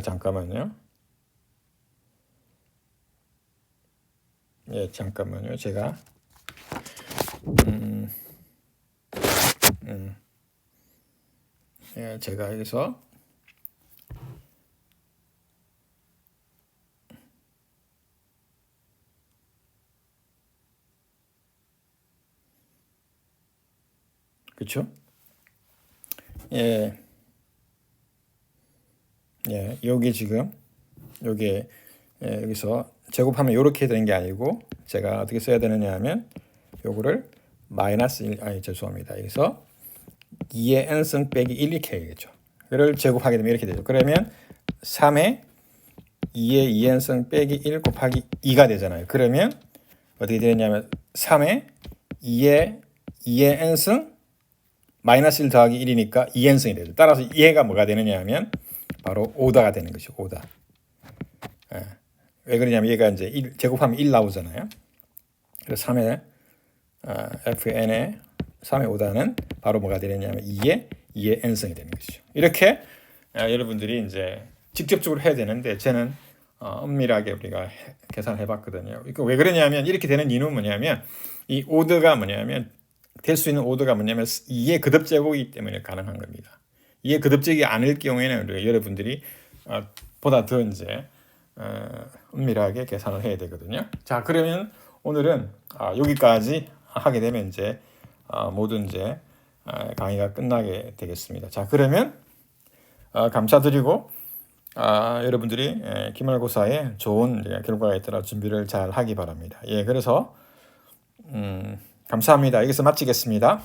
잠깐만요. 잠깐만요. 제가 제가 여기서 그렇죠? 여기 지금 여기서 제곱하면 이렇게 되는 게 아니고 제가 어떻게 써야 되느냐 하면 요거를 마이너스 1 죄송합니다. 여기서 2의 n승 빼기 1 이렇게 해야겠죠. 이를 제곱하게 되면 이렇게 되죠. 그러면 3의 2의 2n승 빼기 1 곱하기 2가 되잖아요. 그러면 어떻게 되냐면 3의 2의 n승 마이너스 1 더하기 1이니까 2n승이 되죠. 따라서 얘가 뭐가 되느냐 하면 바로 오다가 되는 것이죠. 오다. 왜 그러냐면 얘가 이제 1, 제곱하면 1 나오잖아요. 그래서 3의 fn의 3의 오다는 바로 뭐가 되느냐면 2의 n승이 되는 것이죠. 이렇게 여러분들이 이제 직접적으로 해야 되는데 저는 엄밀하게 우리가 계산을 해봤거든요. 왜 그러냐면 이렇게 되는 이유는 뭐냐면 이 오드가 뭐냐면 될 수 있는 오더가 뭐냐면 2의 거듭제곱이기 때문에 가능한 겁니다. 2의 거듭제곱이 아닐 경우에는 여러분들이 보다 더 이제 은밀하게 계산을 해야 되거든요. 자, 그러면 오늘은 여기까지 하게 되면 이제 모든 이제 강의가 끝나게 되겠습니다. 자, 그러면 감사드리고 여러분들이 기말고사에 좋은 결과가 있도록 준비를 잘 하기 바랍니다. 예, 그래서 감사합니다. 여기서 마치겠습니다.